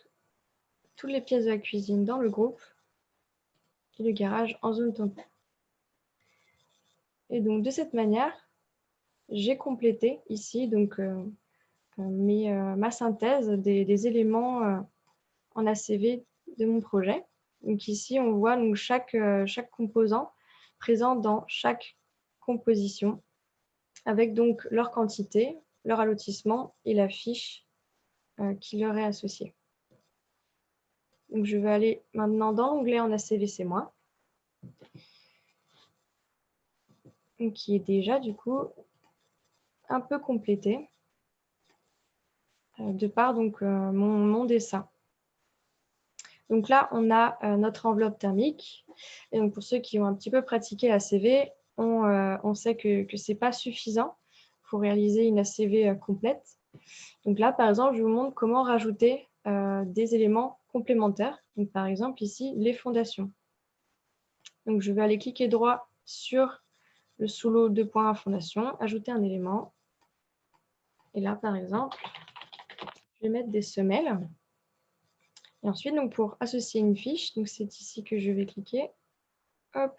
toutes les pièces de la cuisine dans le groupe et le garage en zone tampon. Et donc de cette manière, j'ai complété ici donc, ma synthèse des éléments en ACV de mon projet. Donc ici, on voit donc chaque composant présent dans chaque composition avec donc leur quantité, leur allotissement et la fiche qui leur est associée. Donc je vais aller maintenant dans l'onglet en ACV, c'est moi. Donc, qui est déjà du coup un peu complété de par donc, mon dessin. Donc là, on a notre enveloppe thermique. Et donc pour ceux qui ont un petit peu pratiqué l'ACV, on sait que ce n'est pas suffisant pour réaliser une ACV complète. Donc là, par exemple, je vous montre comment rajouter des éléments complémentaires. Donc par exemple, ici, les fondations. Donc je vais aller cliquer droit sur le sous-lot 2.1 fondation, ajouter un élément. Et là, par exemple, je vais mettre des semelles. Et ensuite, donc, pour associer une fiche, donc c'est ici que je vais cliquer. Hop,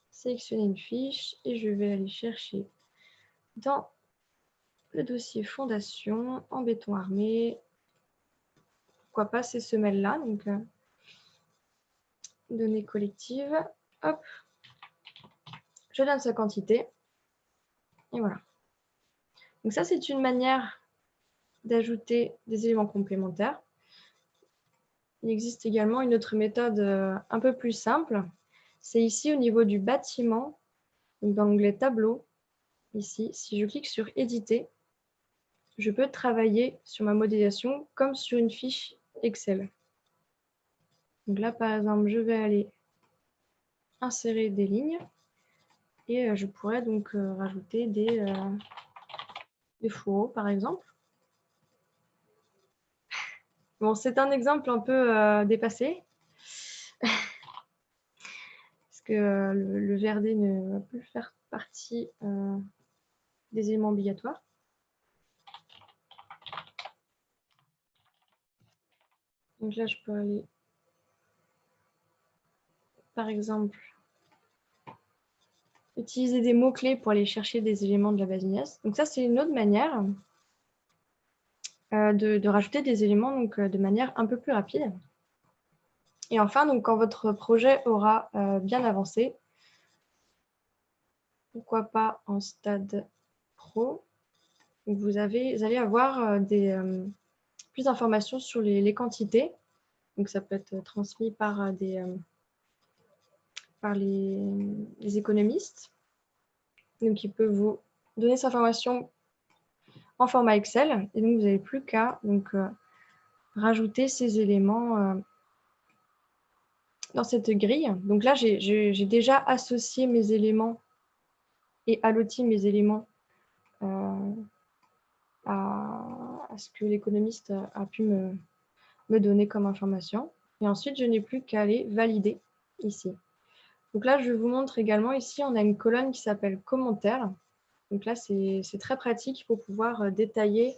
sélectionner une fiche et je vais aller chercher dans le dossier fondation en béton armé. Pourquoi pas ces semelles-là, donc données collectives. Hop, je donne sa quantité. Et voilà. Donc ça, c'est une manière d'ajouter des éléments complémentaires. Il existe également une autre méthode un peu plus simple. C'est ici au niveau du bâtiment, donc dans l'onglet tableau. Ici, si je clique sur éditer, je peux travailler sur ma modélisation comme sur une fiche Excel. Donc là, par exemple, je vais aller insérer des lignes. Et je pourrais donc rajouter des fourreaux, par exemple. Bon, c'est un exemple un peu dépassé, parce que le VRD ne va plus faire partie des éléments obligatoires. Donc là, je peux aller, par exemple, utiliser des mots-clés pour aller chercher des éléments de la base Ignace. Donc ça, c'est une autre manière de rajouter des éléments donc, de manière un peu plus rapide. Et enfin, donc, quand votre projet aura bien avancé, pourquoi pas en stade pro, vous allez avoir plus d'informations sur les quantités. Donc ça peut être transmis par les économistes. Donc ils peuvent vous donner cette information en format Excel. Et donc vous n'avez plus qu'à rajouter ces éléments dans cette grille. Donc là, j'ai déjà associé mes éléments et alloté mes éléments à ce que l'économiste a pu me donner comme information. Et ensuite, je n'ai plus qu'à aller valider ici. Donc là, je vous montre également ici, on a une colonne qui s'appelle commentaires. Donc là, c'est très pratique pour pouvoir détailler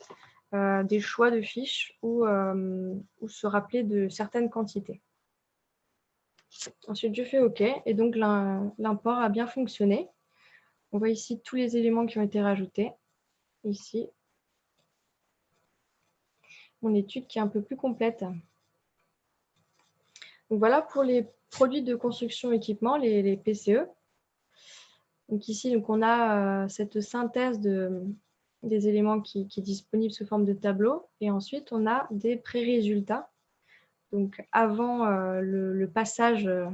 des choix de fiches ou se rappeler de certaines quantités. Ensuite, je fais OK et donc l'import a bien fonctionné. On voit ici tous les éléments qui ont été rajoutés. Ici, mon étude qui est un peu plus complète. Donc voilà pour les produits de construction équipement, les PCE. Donc ici, donc on a cette synthèse des éléments qui est disponible sous forme de tableau. Et ensuite, on a des pré-résultats. Donc avant le passage à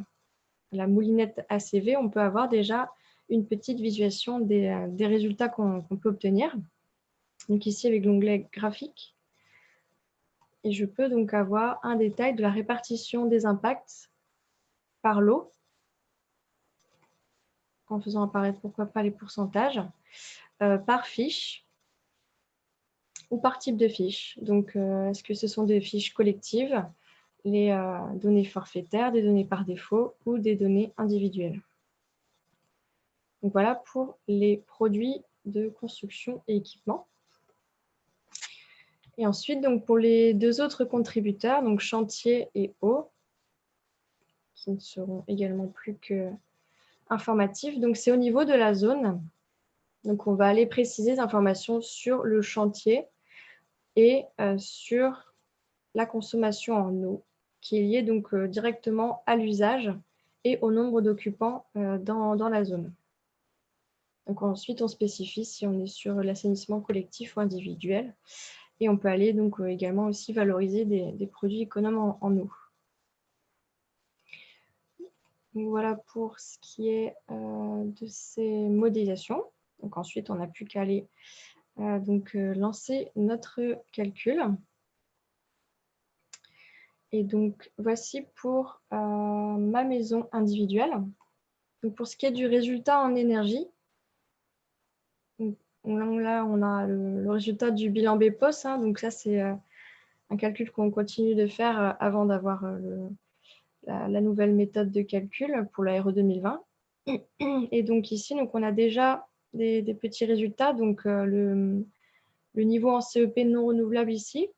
la moulinette ACV, on peut avoir déjà une petite visualisation des résultats qu'on peut obtenir. Donc ici, avec l'onglet graphique. Et je peux donc avoir un détail de la répartition des impacts par lot, en faisant apparaître pourquoi pas les pourcentages, par fiche ou par type de fiche. Donc, est-ce que ce sont des fiches collectives, les données forfaitaires, des données par défaut ou des données individuelles. Donc voilà pour les produits de construction et équipement. Et ensuite, donc pour les deux autres contributeurs, donc chantier et eau, qui ne seront également plus que informatifs. Donc c'est au niveau de la zone. Donc on va aller préciser des informations sur le chantier et sur la consommation en eau, qui est liée donc directement à l'usage et au nombre d'occupants dans la zone. Donc ensuite, on spécifie si on est sur l'assainissement collectif ou individuel. Et on peut aller donc également aussi valoriser des produits économes en eau. Donc voilà pour ce qui est de ces modélisations. Donc ensuite, on n'a plus qu'à aller lancer notre calcul. Et donc, voici pour ma maison individuelle. Donc, pour ce qui est du résultat en énergie, donc, là, on a le résultat du bilan BPOS. Hein, donc, ça, c'est un calcul qu'on continue de faire avant d'avoir la nouvelle méthode de calcul pour la RE 2020. Et donc, ici, donc, on a déjà des petits résultats. Donc, le niveau en CEP non renouvelable ici.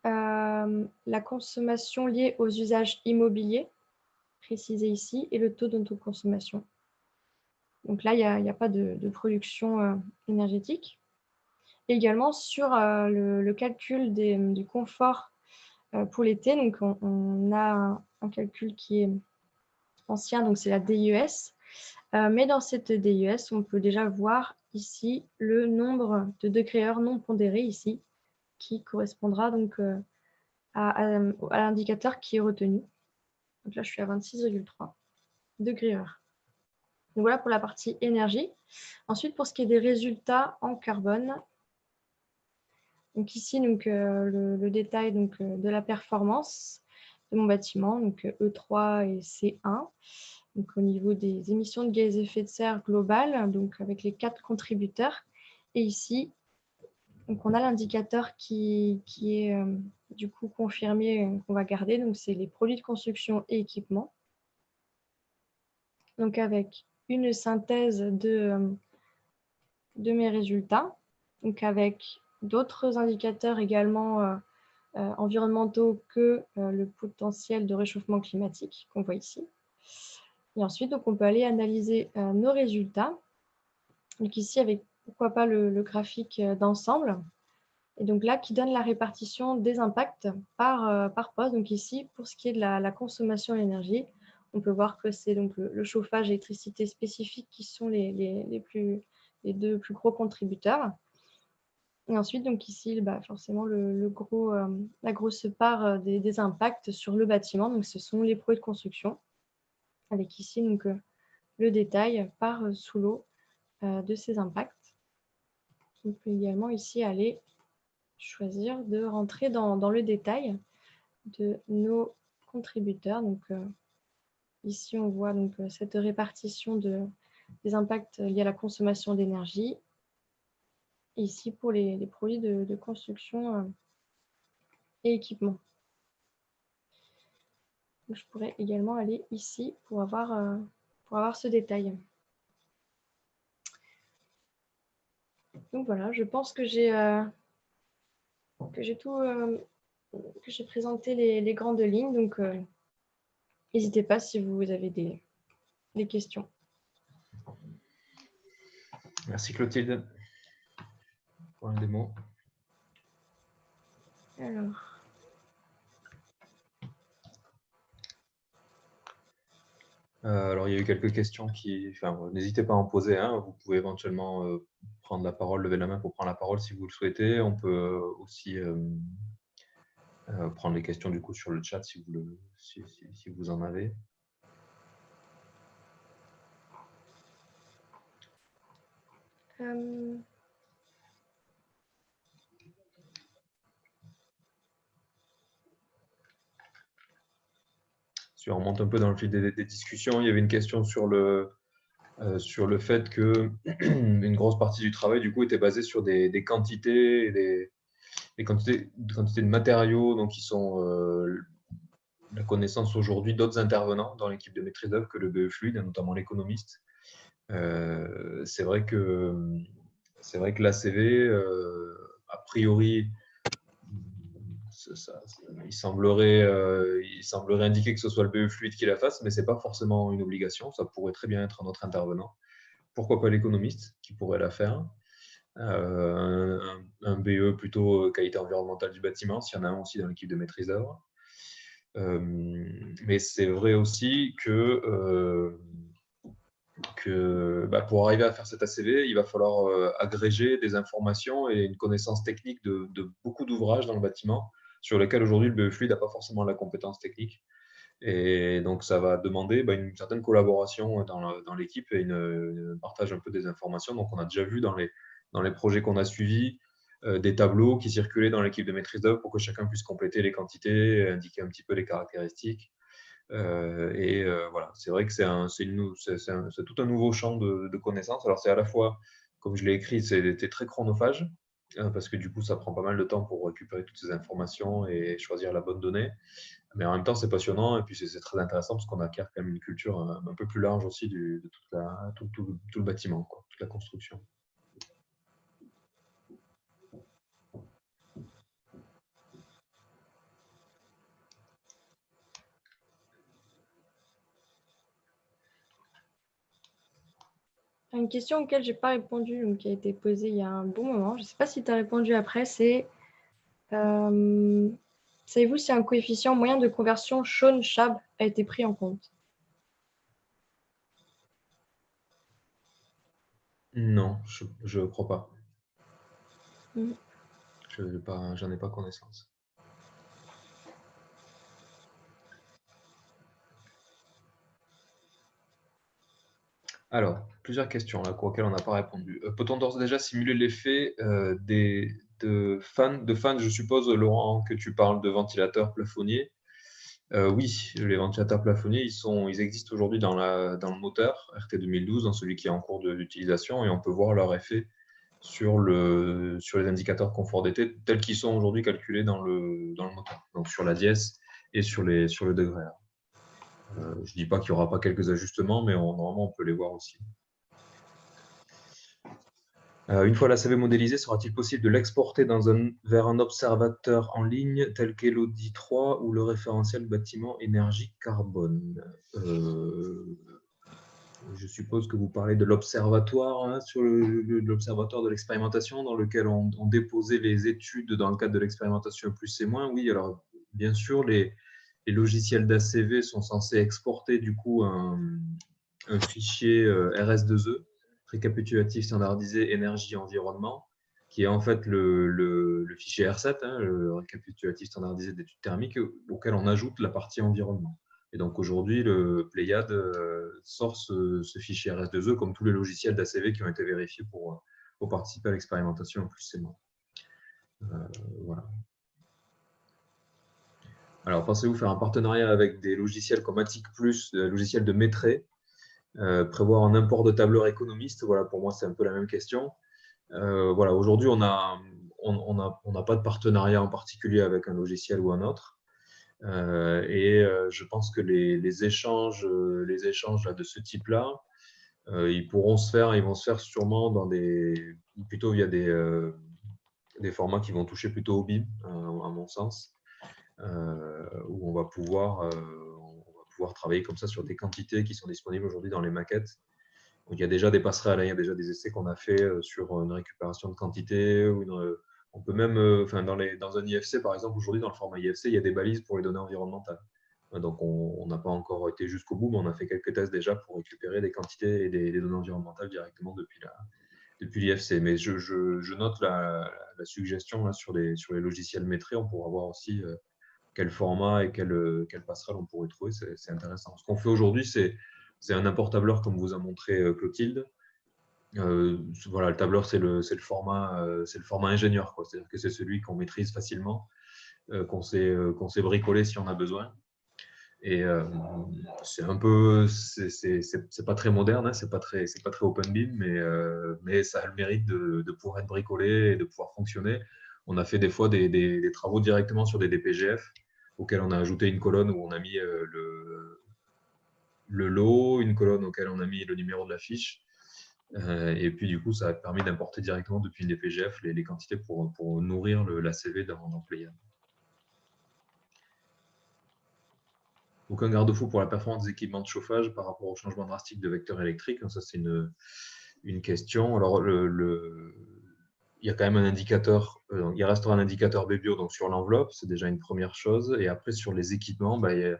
La consommation liée aux usages immobiliers, précisé ici, et le taux d'autoconsommation. Donc là, il n'y a pas de production énergétique. Et également sur le calcul du confort pour l'été, donc on a un calcul qui est ancien, donc c'est la DIES. Mais dans cette DIES, on peut déjà voir ici le nombre de degrés heure non pondéré ici, qui correspondra donc à l'indicateur qui est retenu. Donc là, je suis à 26,3 degrés heure. Donc voilà pour la partie énergie. Ensuite, pour ce qui est des résultats en carbone, donc ici, donc, le détail donc, de la performance de mon bâtiment, donc E3 et C1. donc au niveau des émissions de gaz à effet de serre globales, donc avec les 4 contributeurs. Et ici, donc on a l'indicateur qui est du coup confirmé, qu'on va garder, donc c'est les produits de construction et équipements. Donc avec une synthèse de mes résultats, donc avec d'autres indicateurs également environnementaux que le potentiel de réchauffement climatique qu'on voit ici. Et ensuite, donc, on peut aller analyser nos résultats. Donc ici, avec pourquoi pas le graphique d'ensemble. Et donc là, qui donne la répartition des impacts par poste. Donc ici, pour ce qui est de la consommation d'énergie, on peut voir que c'est donc le chauffage et l'électricité spécifiques qui sont les deux plus gros contributeurs. Et ensuite, donc ici, forcément, la grosse part des impacts sur le bâtiment, donc ce sont les produits de construction, avec ici donc, le détail par sous-lot de ces impacts. On peut également ici aller choisir de rentrer dans le détail de nos contributeurs. Donc ici, on voit donc cette répartition des impacts liés à la consommation d'énergie. Ici, pour les produits de construction et équipements. Donc, je pourrais également aller ici pour avoir ce détail. Donc voilà, je pense que j'ai que j'ai présenté les grandes lignes. Donc n'hésitez pas si vous avez des questions. Merci Clotilde pour la démo. Alors, il y a eu quelques questions n'hésitez pas à en poser. Vous pouvez éventuellement prendre la parole, lever la main pour prendre la parole si vous le souhaitez. On peut aussi prendre les questions du coup sur le chat si vous en avez. Si on remonte un peu dans le fil des discussions, il y avait une question sur le fait que une grosse partie du travail du coup était basée sur des quantités et des quantités de matériaux donc qui sont la connaissance aujourd'hui d'autres intervenants dans l'équipe de maîtrise d'œuvre que le BE Fluide, notamment l'économiste. C'est vrai que l'ACV, a priori, il semblerait indiquer que ce soit le BE Fluide qui la fasse, mais ce n'est pas forcément une obligation. Ça pourrait très bien être un autre intervenant. Pourquoi pas l'économiste qui pourrait la faire, un BE plutôt qualité environnementale du bâtiment, s'il y en a un aussi dans l'équipe de maîtrise d'œuvre. Mais c'est vrai aussi que pour arriver à faire cet ACV, il va falloir agréger des informations et une connaissance technique de beaucoup d'ouvrages dans le bâtiment sur lesquels aujourd'hui le BE Fluide n'a pas forcément la compétence technique. Et donc, ça va demander une certaine collaboration dans l'équipe et un partage un peu des informations. Donc, on a déjà vu dans les projets qu'on a suivis des tableaux qui circulaient dans l'équipe de maîtrise d'œuvre pour que chacun puisse compléter les quantités, indiquer un petit peu les caractéristiques. Voilà, c'est vrai que c'est tout un nouveau champ de connaissances. Alors, c'est à la fois, comme je l'ai écrit, c'était très chronophage parce que du coup, ça prend pas mal de temps pour récupérer toutes ces informations et choisir la bonne donnée. Mais en même temps, c'est passionnant et puis c'est très intéressant parce qu'on acquiert quand même une culture un peu plus large aussi de tout le bâtiment, toute la construction. Une question auquel je n'ai pas répondu, donc qui a été posée il y a un bon moment. Je ne sais pas si tu as répondu après, c'est savez-vous si un coefficient moyen de conversion Shone-Shab a été pris en compte? Non, je ne crois pas. Mm. J'en ai pas connaissance. Alors, plusieurs questions là, auxquelles on n'a pas répondu. Peut-on d'ores et déjà simuler l'effet de fans, je suppose, Laurent, que tu parles de ventilateurs plafonniers. Oui, les ventilateurs plafonniers, ils existent aujourd'hui dans le moteur RT 2012, dans celui qui est en cours d'utilisation, et on peut voir leur effet sur les indicateurs confort d'été tels qu'ils sont aujourd'hui calculés dans le moteur, donc sur la dièse et sur le degré. Je ne dis pas qu'il n'y aura pas quelques ajustements, mais normalement, on peut les voir aussi. Une fois l'ACV modélisé, sera-t-il possible de l'exporter vers un observateur en ligne tel qu'Elodie 3 ou le référentiel bâtiment énergie carbone? Je suppose que vous parlez de l'observatoire, hein, sur l'observatoire de l'expérimentation dans lequel on déposait les études dans le cadre de l'expérimentation plus et moins. Oui, alors bien sûr, les logiciels d'ACV sont censés exporter du coup un fichier RS2E, récapitulatif standardisé énergie-environnement, qui est en fait le fichier R7, hein, le récapitulatif standardisé d'études thermiques, auquel on ajoute la partie environnement. Et donc aujourd'hui, le Pléiade sort ce fichier RS2E comme tous les logiciels d'ACV qui ont été vérifiés pour participer à l'expérimentation en plus c'est moi. Voilà. Alors, pensez-vous faire un partenariat avec des logiciels comme Attic+, logiciel de Métré, prévoir un import de tableur économiste? Voilà, pour moi, c'est un peu la même question. Voilà, aujourd'hui, on n'a pas de partenariat en particulier avec un logiciel ou un autre. Je pense que les échanges là, de ce type-là, ils vont se faire sûrement plutôt via des formats qui vont toucher plutôt au BIM, à mon sens, où on va pouvoir travailler comme ça sur des quantités qui sont disponibles aujourd'hui dans les maquettes. Donc, il y a déjà des passerelles, il y a déjà des essais qu'on a fait sur une récupération de quantité. On peut même, dans un IFC, par exemple, aujourd'hui, dans le format IFC, il y a des balises pour les données environnementales. Donc, on n'a pas encore été jusqu'au bout, mais on a fait quelques tests déjà pour récupérer des quantités et des données environnementales directement depuis l'IFC. Mais je note la suggestion là, sur les logiciels maîtrisés. On pourra voir aussi quel format et quelle passerelle on pourrait trouver. C'est intéressant. Ce qu'on fait aujourd'hui, c'est un import tableur, comme vous a montré Clotilde. Voilà, le tableur, c'est le format ingénieur, quoi. C'est-à-dire que c'est celui qu'on maîtrise facilement, qu'on sait bricoler si on a besoin. Et c'est pas très moderne, hein, c'est pas très open BIM, mais ça a le mérite de pouvoir être bricolé et de pouvoir fonctionner. On a fait des fois des travaux directement sur des DPGF auxquels on a ajouté une colonne où on a mis le lot, une colonne auquel on a mis le numéro de la fiche. Et puis, du coup, ça a permis d'importer directement depuis une DPGF les quantités pour nourrir l'ACV dans Pléiade. Aucun garde-fou pour la performance des équipements de chauffage par rapport au changement drastique de vecteur électrique. Ça, c'est une question. Alors, il y a quand même un indicateur, il restera un indicateur BBio donc sur l'enveloppe, c'est déjà une première chose. Et après, sur les équipements, il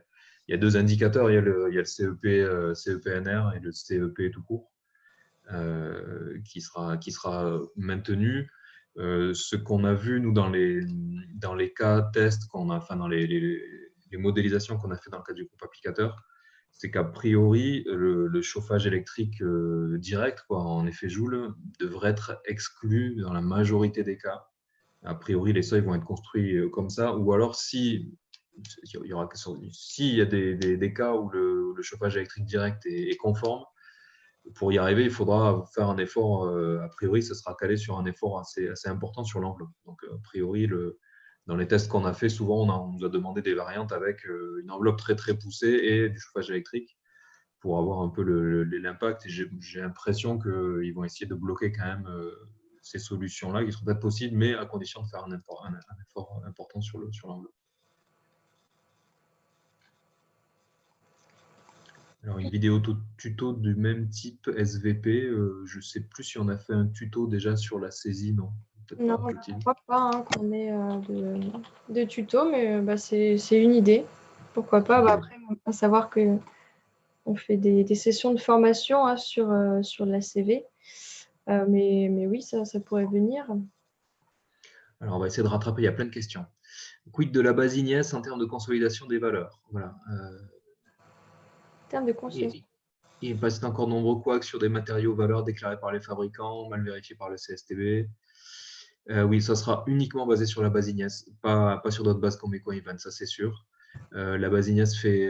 y a deux indicateurs. Il y a le CEPNR et le CEP tout court, qui sera maintenu. Ce qu'on a vu, nous, dans les cas tests qu'on a, enfin, dans les modélisations qu'on a fait dans le cadre du groupe applicateur, c'est qu'a priori, le chauffage électrique direct, quoi, en effet Joule, devrait être exclu dans la majorité des cas. A priori, les seuils vont être construits comme ça, ou alors s'il y a des cas où le chauffage électrique direct est conforme, pour y arriver, il faudra faire un effort. A priori, ce sera calé sur un effort assez important sur l'enveloppe. Donc, a priori, dans les tests qu'on a fait, souvent, on nous a demandé des variantes avec une enveloppe très, très poussée et du chauffage électrique pour avoir un peu l'impact. Et j'ai l'impression qu'ils vont essayer de bloquer quand même ces solutions-là, qui seront peut-être possibles, mais à condition de faire un effort important sur l'enveloppe. Alors, une vidéo tuto du même type SVP, je ne sais plus si on a fait un tuto déjà sur la saisie, non? Non, je ne crois pas qu'on ait de tuto, mais c'est une idée. Pourquoi pas? Après, à savoir qu'on fait des sessions de formation hein, sur l'ACV. Mais oui, ça pourrait venir. Alors, on va essayer de rattraper, il y a plein de questions. Quid de la base Ignace en termes de consolidation des valeurs? Voilà. En termes de conscience. Il passe encore de nombreux couacs sur des matériaux valeurs déclarés par les fabricants, mal vérifiés par le CSTB. Oui, ça sera uniquement basé sur la base Ignace, pas sur d'autres bases comme EcoEvent, ça c'est sûr. La base Ignace fait,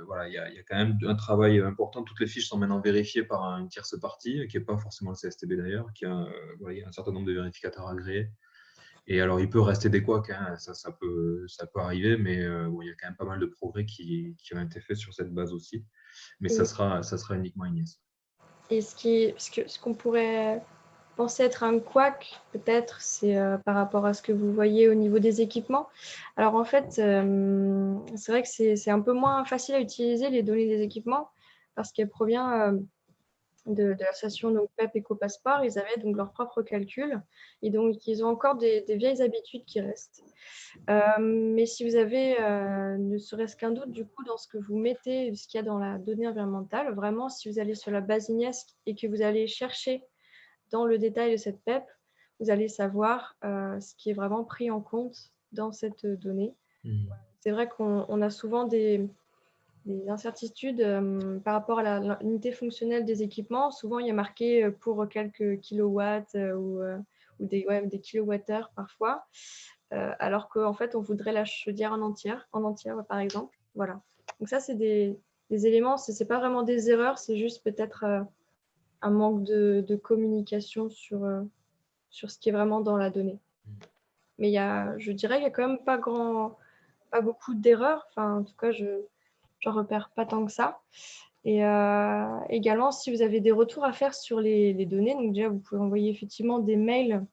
voilà, il y a quand même un travail important. Toutes les fiches sont maintenant vérifiées par une tierce partie, qui n'est pas forcément le CSTB d'ailleurs, voilà, il y a un certain nombre de vérificateurs agréés. Et alors, il peut rester des couacs, hein, ça peut arriver, mais bon, il y a quand même pas mal de progrès qui ont été faits sur cette base aussi. Mais ça sera uniquement Ignace. Et ce qu'on pourrait penser être un couac, peut-être, c'est par rapport à ce que vous voyez au niveau des équipements. Alors en fait, c'est vrai que c'est un peu moins facile à utiliser les données des équipements parce qu'elles proviennent de l'association donc PEP EcoPasseport. Ils avaient donc leurs propres calculs et donc ils ont encore des vieilles habitudes qui restent. Mais si vous avez ne serait-ce qu'un doute du coup dans ce que vous mettez, ce qu'il y a dans la donnée environnementale, vraiment si vous allez sur la base Ignace et que vous allez chercher dans le détail de cette PEP, vous allez savoir ce qui est vraiment pris en compte dans cette donnée. C'est vrai qu'on a souvent des incertitudes par rapport à l'unité fonctionnelle des équipements. Souvent, il y a marqué pour quelques kilowatts ou des kilowattheures parfois, alors qu'en fait, on voudrait la chaudière en entière par exemple. Voilà. Donc ça, c'est des éléments, ce n'est pas vraiment des erreurs, c'est juste peut-être un manque de communication sur ce qui est vraiment dans la donnée. Mais je dirais qu'il n'y a quand même pas beaucoup d'erreurs. Enfin, en tout cas, je n'en repère pas tant que ça. Et également, si vous avez des retours à faire sur les données, donc déjà, vous pouvez envoyer effectivement des mails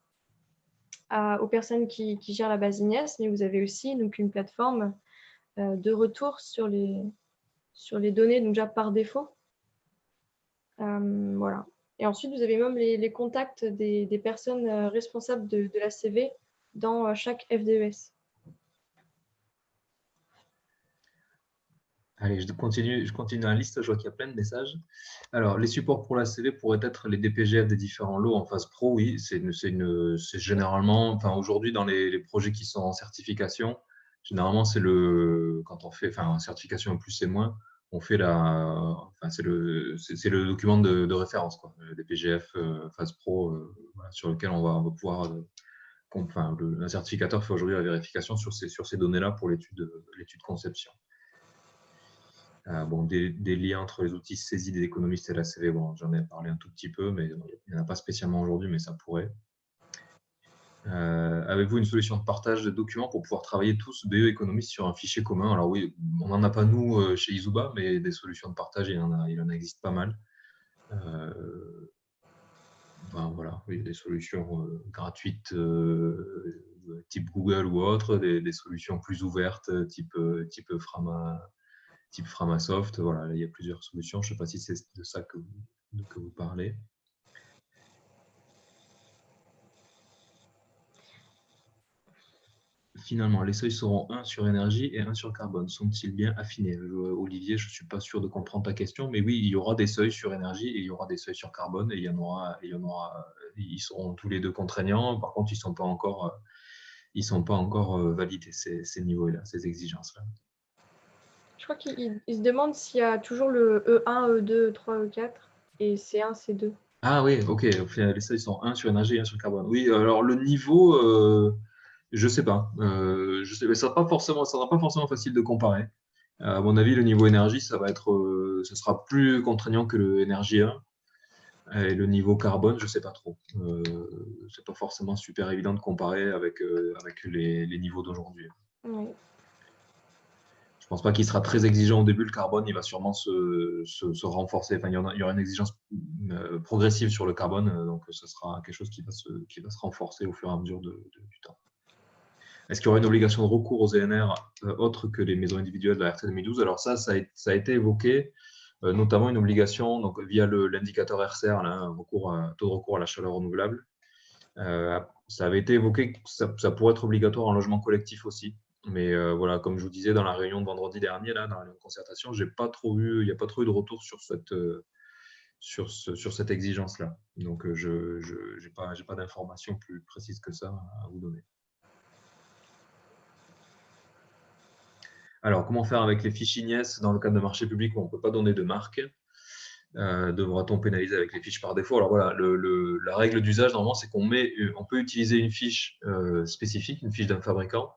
aux personnes qui gèrent la base Ignace, mais vous avez aussi donc, une plateforme de retour sur les données, donc déjà par défaut. Voilà. Et ensuite, vous avez même les contacts des personnes responsables de la CV dans chaque FDES. Allez, je continue dans la liste, je vois qu'il y a plein de messages. Alors, les supports pour la CV pourraient être les DPGF des différents lots en phase pro, oui, c'est généralement, enfin aujourd'hui dans les projets qui sont en certification, généralement c'est quand on fait, enfin en certification plus et moins, on fait c'est le document de référence, quoi, le DPGF phase pro, voilà, sur lequel on va pouvoir, un certificateur fait aujourd'hui la vérification sur ces données-là pour l'étude conception. Des liens entre les outils saisie des économistes et la CV, bon, j'en ai parlé un tout petit peu, mais il n'y en a pas spécialement aujourd'hui, mais ça pourrait. Avez-vous une solution de partage de documents pour pouvoir travailler tous, BE économistes, sur un fichier commun? Alors oui, on n'en a pas nous chez Izuba, mais des solutions de partage, il en existe pas mal. Voilà, oui, des solutions gratuites type Google ou autre, des solutions plus ouvertes type Framasoft. Voilà, il y a plusieurs solutions. Je ne sais pas si c'est de ça que vous parlez. Finalement, les seuils seront un sur énergie et un sur carbone. Sont-ils bien affinés? Olivier, je ne suis pas sûr de comprendre ta question, mais oui, il y aura des seuils sur énergie et il y aura des seuils sur carbone, et ils seront tous les deux contraignants. Par contre, ils ne sont pas encore validés, ces niveaux-là, ces exigences-là. Je crois qu'il se demande s'il y a toujours le E1, E2, E3, E4 et C1, C2. Ah oui, ok. Les seuils sont un sur énergie et un sur carbone. Oui, alors le niveau, je sais pas. Mais ça sera pas forcément facile de comparer. À mon avis, le niveau énergie, ça sera plus contraignant que le énergie 1. Et le niveau carbone, je sais pas trop. C'est pas forcément super évident de comparer avec les niveaux d'aujourd'hui. Oui. Je pense pas qu'il sera très exigeant au début. Le carbone, il va sûrement se renforcer. Enfin, il y aura une exigence progressive sur le carbone, donc ce sera quelque chose qui va se renforcer au fur et à mesure du temps. Est-ce qu'il y aura une obligation de recours aux ENR autre que les maisons individuelles de la RT 2012? Alors ça a été évoqué, notamment une obligation donc, via l'indicateur RCR, là, taux de recours à la chaleur renouvelable. Ça avait été évoqué que ça pourrait être obligatoire en logement collectif aussi. Mais voilà, comme je vous disais dans la réunion de vendredi dernier, là, dans la concertation, il n'y a pas trop eu de retour sur cette exigence-là. Donc, je n'ai pas d'informations plus précises que ça à vous donner. Alors, comment faire avec les fiches Ignace dans le cadre de marché public où on ne peut pas donner de marque? Devra-t-on pénaliser avec les fiches par défaut? Alors voilà, la règle d'usage, normalement, c'est on peut utiliser une fiche spécifique, une fiche d'un fabricant,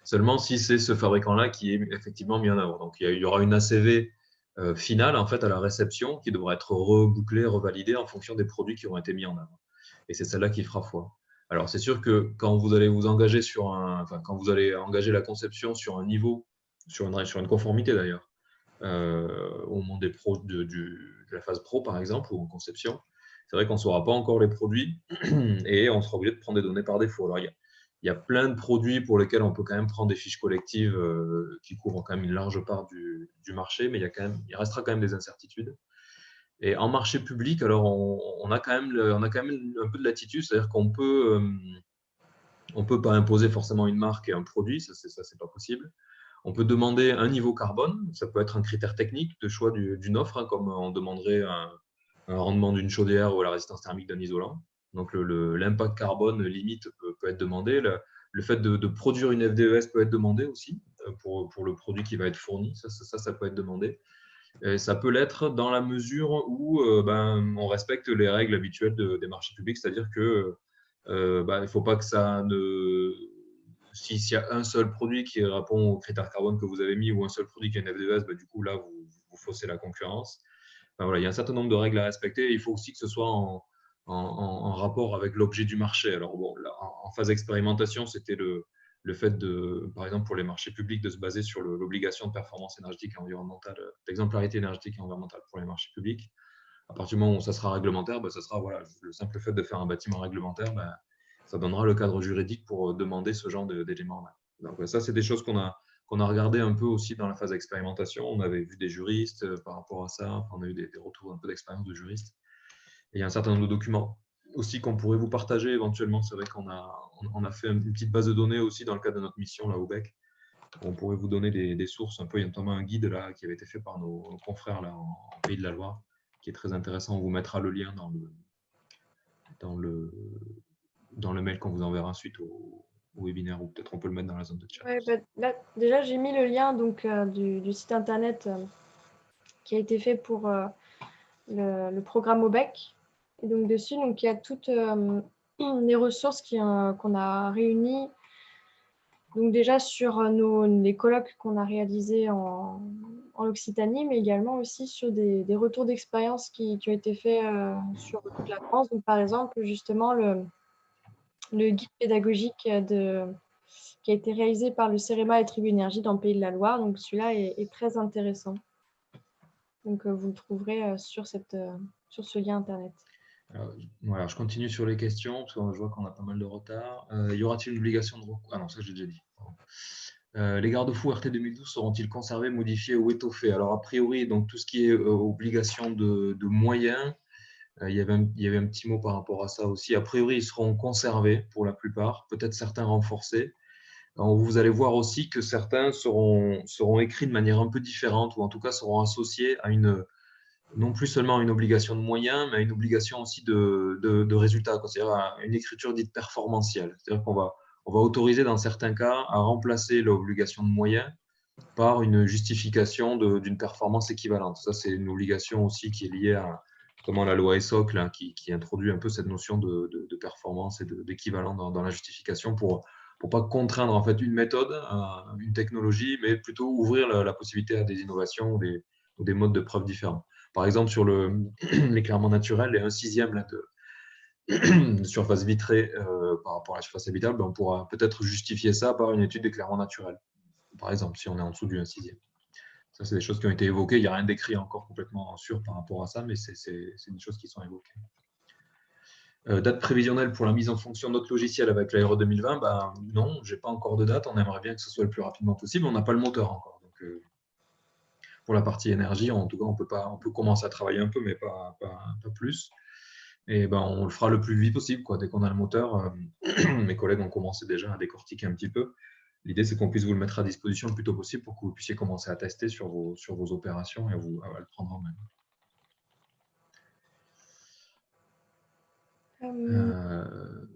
Seulement si c'est ce fabricant-là qui est effectivement mis en œuvre. Donc, il y aura une ACV finale en fait, à la réception qui devra être rebouclée, revalidée en fonction des produits qui auront été mis en œuvre. Et c'est celle-là qui fera foi. Alors, c'est sûr que quand vous allez vous engager quand vous allez engager la conception sur un niveau, sur une conformité d'ailleurs, au moment de la phase pro, par exemple, ou en conception, c'est vrai qu'on ne saura pas encore les produits et on sera obligé de prendre des données par défaut. Alors, il y a plein de produits pour lesquels on peut quand même prendre des fiches collectives qui couvrent quand même une large part du marché, mais il restera quand même des incertitudes. Et en marché public, alors on a quand même un peu de latitude, c'est-à-dire on peut pas imposer forcément une marque et un produit, ça c'est pas possible. On peut demander un niveau carbone, ça peut être un critère technique de choix d'une offre, hein, comme on demanderait un rendement d'une chaudière ou la résistance thermique d'un isolant. Donc l'impact carbone limite peut être demandé. Le fait de produire une FDES peut être demandé aussi pour le produit qui va être fourni. Ça peut être demandé. Et ça peut l'être dans la mesure où on respecte les règles habituelles des marchés publics, c'est-à-dire que il ne faut pas que ça ne. S'il y a un seul produit qui répond aux critères carbone que vous avez mis ou un seul produit qui a une FDES, du coup, là, vous faussez la concurrence. Enfin, voilà, il y a un certain nombre de règles à respecter. Il faut aussi que ce soit en rapport avec l'objet du marché. Alors, bon, là, en phase d'expérimentation, c'était le fait par exemple, pour les marchés publics, de se baser sur l'obligation de performance énergétique et environnementale, d'exemplarité énergétique et environnementale pour les marchés publics. À partir du moment où ça sera réglementaire, ça sera voilà, le simple fait de faire un bâtiment réglementaire, ça donnera le cadre juridique pour demander ce genre d'éléments. Donc ça, c'est des choses qu'on a regardé un peu aussi dans la phase d'expérimentation. On avait vu des juristes par rapport à ça. Enfin, on a eu des retours un peu d'expérience de juristes. Et il y a un certain nombre de documents aussi qu'on pourrait vous partager éventuellement. C'est vrai qu'on a fait une petite base de données aussi dans le cadre de notre mission là au BEC. On pourrait vous donner des sources un peu. Il y a notamment un guide là qui avait été fait par nos confrères là en Pays de la Loire, qui est très intéressant. On vous mettra le lien dans le mail qu'on vous enverra ensuite au webinaire, ou peut-être on peut le mettre dans la zone de chat. Ouais, là, déjà, j'ai mis le lien donc, du site internet qui a été fait pour le programme OBEC. Et donc, dessus, donc, il y a toutes les ressources qu'on a réunies. Donc, déjà sur les colloques qu'on a réalisés en Occitanie, mais également aussi sur des retours d'expérience qui ont été faits sur toute la France. Donc, par exemple, justement, le guide pédagogique qui a été réalisé par le CEREMA et Tribu Énergie dans le Pays de la Loire. Donc, celui-là est très intéressant. Donc, vous le trouverez sur ce lien Internet. Alors, voilà, je continue sur les questions, parce que je vois qu'on a pas mal de retard. Y aura-t-il une obligation de recours? Ah non, ça j'ai déjà dit. Les garde-fous RT 2012 seront-ils conservés, modifiés ou étoffés? Alors, a priori, donc, tout ce qui est obligation de moyens, il y avait un petit mot par rapport à ça aussi. A priori, ils seront conservés pour la plupart, peut-être certains renforcés. Alors, vous allez voir aussi que certains seront écrits de manière un peu différente, ou en tout cas seront associés à non plus seulement à une obligation de moyens, mais à une obligation aussi de résultats, c'est-à-dire à une écriture dite performantielle. C'est-à-dire qu'on va autoriser dans certains cas à remplacer l'obligation de moyens par une justification d'une performance équivalente. Ça, c'est une obligation aussi qui est liée à notamment la loi ESSOC, là, qui introduit un peu cette notion de performance et d'équivalent dans la justification pour pas contraindre en fait une méthode, une technologie, mais plutôt ouvrir la possibilité à des innovations ou des modes de preuve différents. Par exemple, sur l'éclairement naturel, les 1/6 là, de surface vitrée par rapport à la surface habitable, on pourra peut-être justifier ça par une étude d'éclairement naturel. Par exemple, si on est en dessous du 1/6. Ça, c'est des choses qui ont été évoquées. Il n'y a rien d'écrit encore complètement sûr par rapport à ça, mais c'est des choses qui sont évoquées. Date prévisionnelle pour la mise en fonction de notre logiciel avec l'Aéro 2020, non, je n'ai pas encore de date. On aimerait bien que ce soit le plus rapidement possible. On n'a pas le moteur encore. Donc, pour la partie énergie, en tout cas, on peut commencer à travailler un peu, mais pas plus. Et on le fera le plus vite possible, quoi. Dès qu'on a le moteur, mes collègues ont commencé déjà à décortiquer un petit peu. L'idée, c'est qu'on puisse vous le mettre à disposition le plus tôt possible pour que vous puissiez commencer à tester sur vos opérations et à le prendre en main.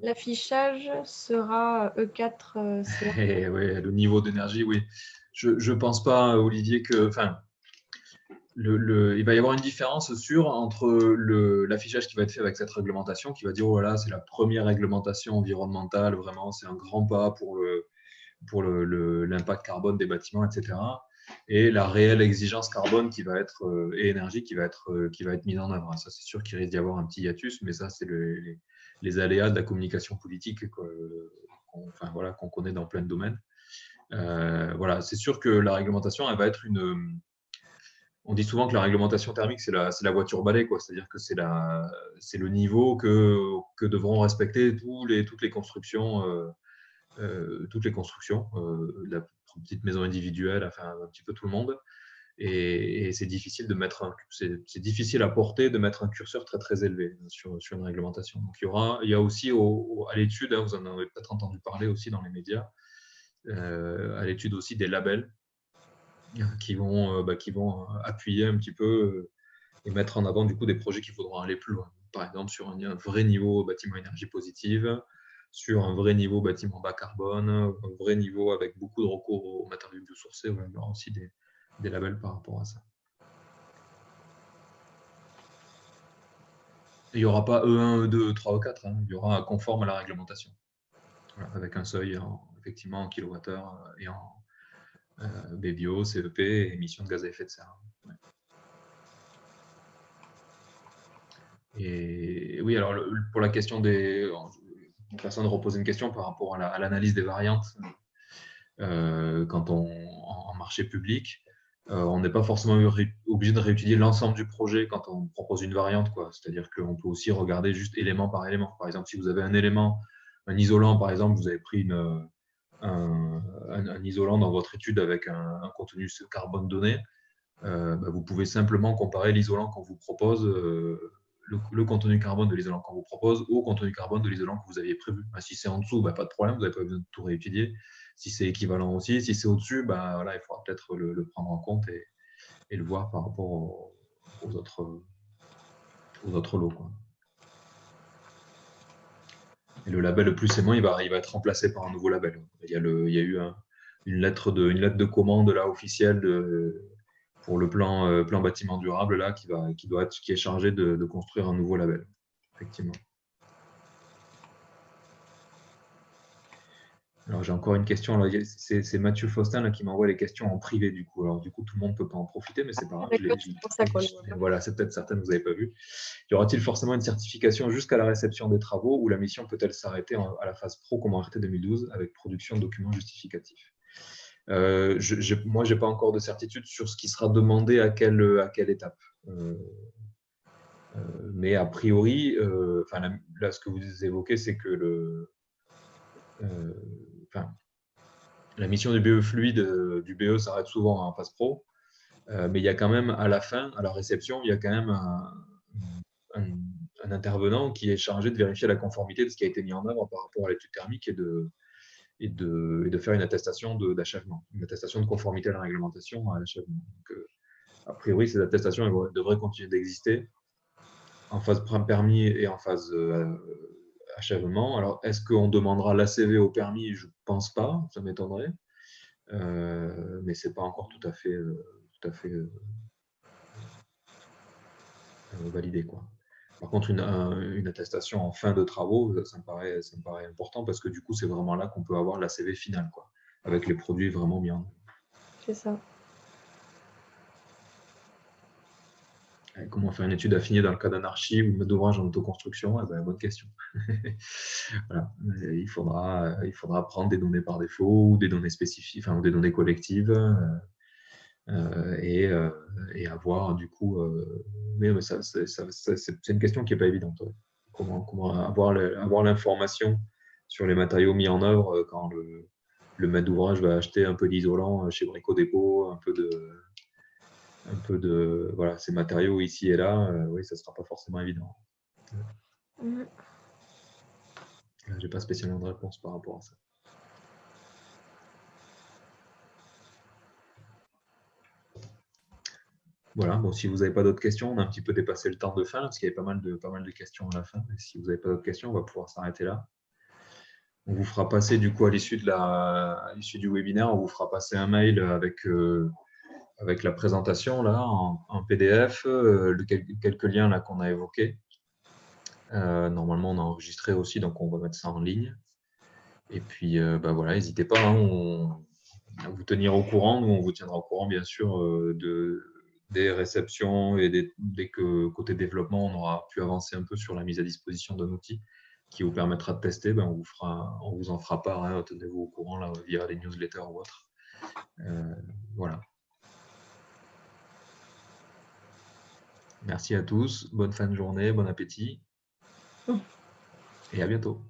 L'affichage sera E4. Oui, le niveau d'énergie, oui. Je ne pense pas, Olivier, que. Enfin, il va y avoir une différence entre l'affichage qui va être fait avec cette réglementation, qui va dire, oh là là, c'est la première réglementation environnementale, vraiment, c'est un grand pas pour pour l'impact carbone des bâtiments, etc. Et la réelle exigence carbone qui va être, et énergie qui va être mise en œuvre. Ça, c'est sûr qu'il risque d'y avoir un petit hiatus, mais ça, c'est les aléas de la communication politique qu'on connaît dans plein de domaines. Voilà, c'est sûr que la réglementation, elle va être on dit souvent que la réglementation thermique, c'est la voiture balai, quoi. C'est-à-dire que c'est le niveau que devront respecter toutes les constructions, de la petite maison individuelle, enfin un petit peu tout le monde. Et c'est difficile c'est difficile à porter de mettre un curseur très très élevé sur une réglementation. Donc il y a aussi à l'étude, hein, vous en avez peut-être entendu parler aussi dans les médias, à l'étude aussi des labels qui vont appuyer un petit peu et mettre en avant du coup des projets qui faudront aller plus loin. Par exemple, sur un vrai niveau bâtiment énergie positive, sur un vrai niveau bâtiment bas carbone, un vrai niveau avec beaucoup de recours aux matériaux biosourcés. Ouais, il y aura aussi des labels par rapport à ça. Et il n'y aura pas E1, E2, E3, E4, hein. Il y aura conforme à la réglementation. Voilà, avec un seuil effectivement en kilowattheure et en BBO, CEP et émissions de gaz à effet de serre. Ouais. Et oui, alors pour la question une personne repose une question par rapport à l'analyse des variantes en marché public. On n'est pas forcément obligé de réétudier l'ensemble du projet quand on propose une variante, quoi. C'est-à-dire qu'on peut aussi regarder juste élément par élément. Par exemple, si vous avez un élément, un isolant, par exemple, vous avez pris un isolant dans votre étude avec un contenu carbone donné, vous pouvez simplement comparer l'isolant qu'on vous propose, le contenu carbone de l'isolant qu'on vous propose au contenu carbone de l'isolant que vous aviez prévu. Si c'est en dessous, pas de problème, vous n'avez pas besoin de tout réétudier. Si c'est équivalent aussi, si c'est au-dessus, il faudra peut-être le prendre en compte et le voir par rapport aux autres lots, quoi. Et le label le plus c'est moins, il va être remplacé par un nouveau label. Il y a eu une lettre de commande là, officielle pour le plan bâtiment durable là, qui est chargé de construire un nouveau label, effectivement. Alors j'ai encore une question. C'est Mathieu Faustin là, qui m'envoie les questions en privé du coup. Alors du coup tout le monde ne peut pas en profiter, mais c'est pas grave. C'est pour ça qu'on le voit. Voilà, c'est peut-être certaines vous n'avez pas vu. Y aura-t-il forcément une certification jusqu'à la réception des travaux ou la mission peut-elle s'arrêter à la phase pro comme en RT 2012 avec production de documents justificatifs? Moi, je n'ai pas encore de certitude sur ce qui sera demandé à quelle étape. Mais a priori, là, ce que vous évoquez, c'est que la mission du BE fluide du BE s'arrête souvent en phase pro, mais il y a quand même à la fin, à la réception, il y a quand même un intervenant qui est chargé de vérifier la conformité de ce qui a été mis en œuvre par rapport à l'étude thermique et de faire une attestation d'achèvement, une attestation de conformité à la réglementation à l'achèvement. Donc, a priori, ces attestations devraient continuer d'exister en phase permis et en phase achèvement. Alors, est-ce qu'on demandera l'ACV au permis? Je ne pense pas, ça m'étonnerait, mais ce n'est pas encore tout à fait validé, quoi. Par contre, une attestation en fin de travaux, ça me paraît important parce que du coup, c'est vraiment là qu'on peut avoir l'ACV final, quoi, avec les produits vraiment mis en œuvre. C'est ça. Comment faire une étude affinée dans le cas d'un archi ou de maître d'ouvrage en autoconstruction? Bonne question. Voilà. Il faudra prendre des données par défaut ou des données spécifiques, ou des données collectives et avoir du coup. Mais c'est une question qui n'est pas évidente. Ouais. Comment avoir l'information sur les matériaux mis en œuvre quand le maître d'ouvrage va acheter un peu d'isolant chez Brico Dépôt, un peu de voilà, ces matériaux ici et là, oui, ça ne sera pas forcément évident. Mmh. Je n'ai pas spécialement de réponse par rapport à ça. Voilà, bon, si vous n'avez pas d'autres questions, on a un petit peu dépassé le temps de fin, parce qu'il y avait pas mal de questions à la fin. Et si vous n'avez pas d'autres questions, on va pouvoir s'arrêter là. On vous fera passer, du coup, à l'issue du webinaire, on vous fera passer un mail avec la présentation là, en PDF, quelques liens là qu'on a évoqués. Normalement, on a enregistré aussi, donc on va mettre ça en ligne. Et puis, voilà, n'hésitez pas à vous tenir au courant. Nous, on vous tiendra au courant, bien sûr, des réceptions et dès que côté développement, on aura pu avancer un peu sur la mise à disposition d'un outil qui vous permettra de tester. On vous en fera part. Hein, tenez-vous au courant là, via les newsletters ou autres. Voilà. Merci à tous. Bonne fin de journée, bon appétit et à bientôt.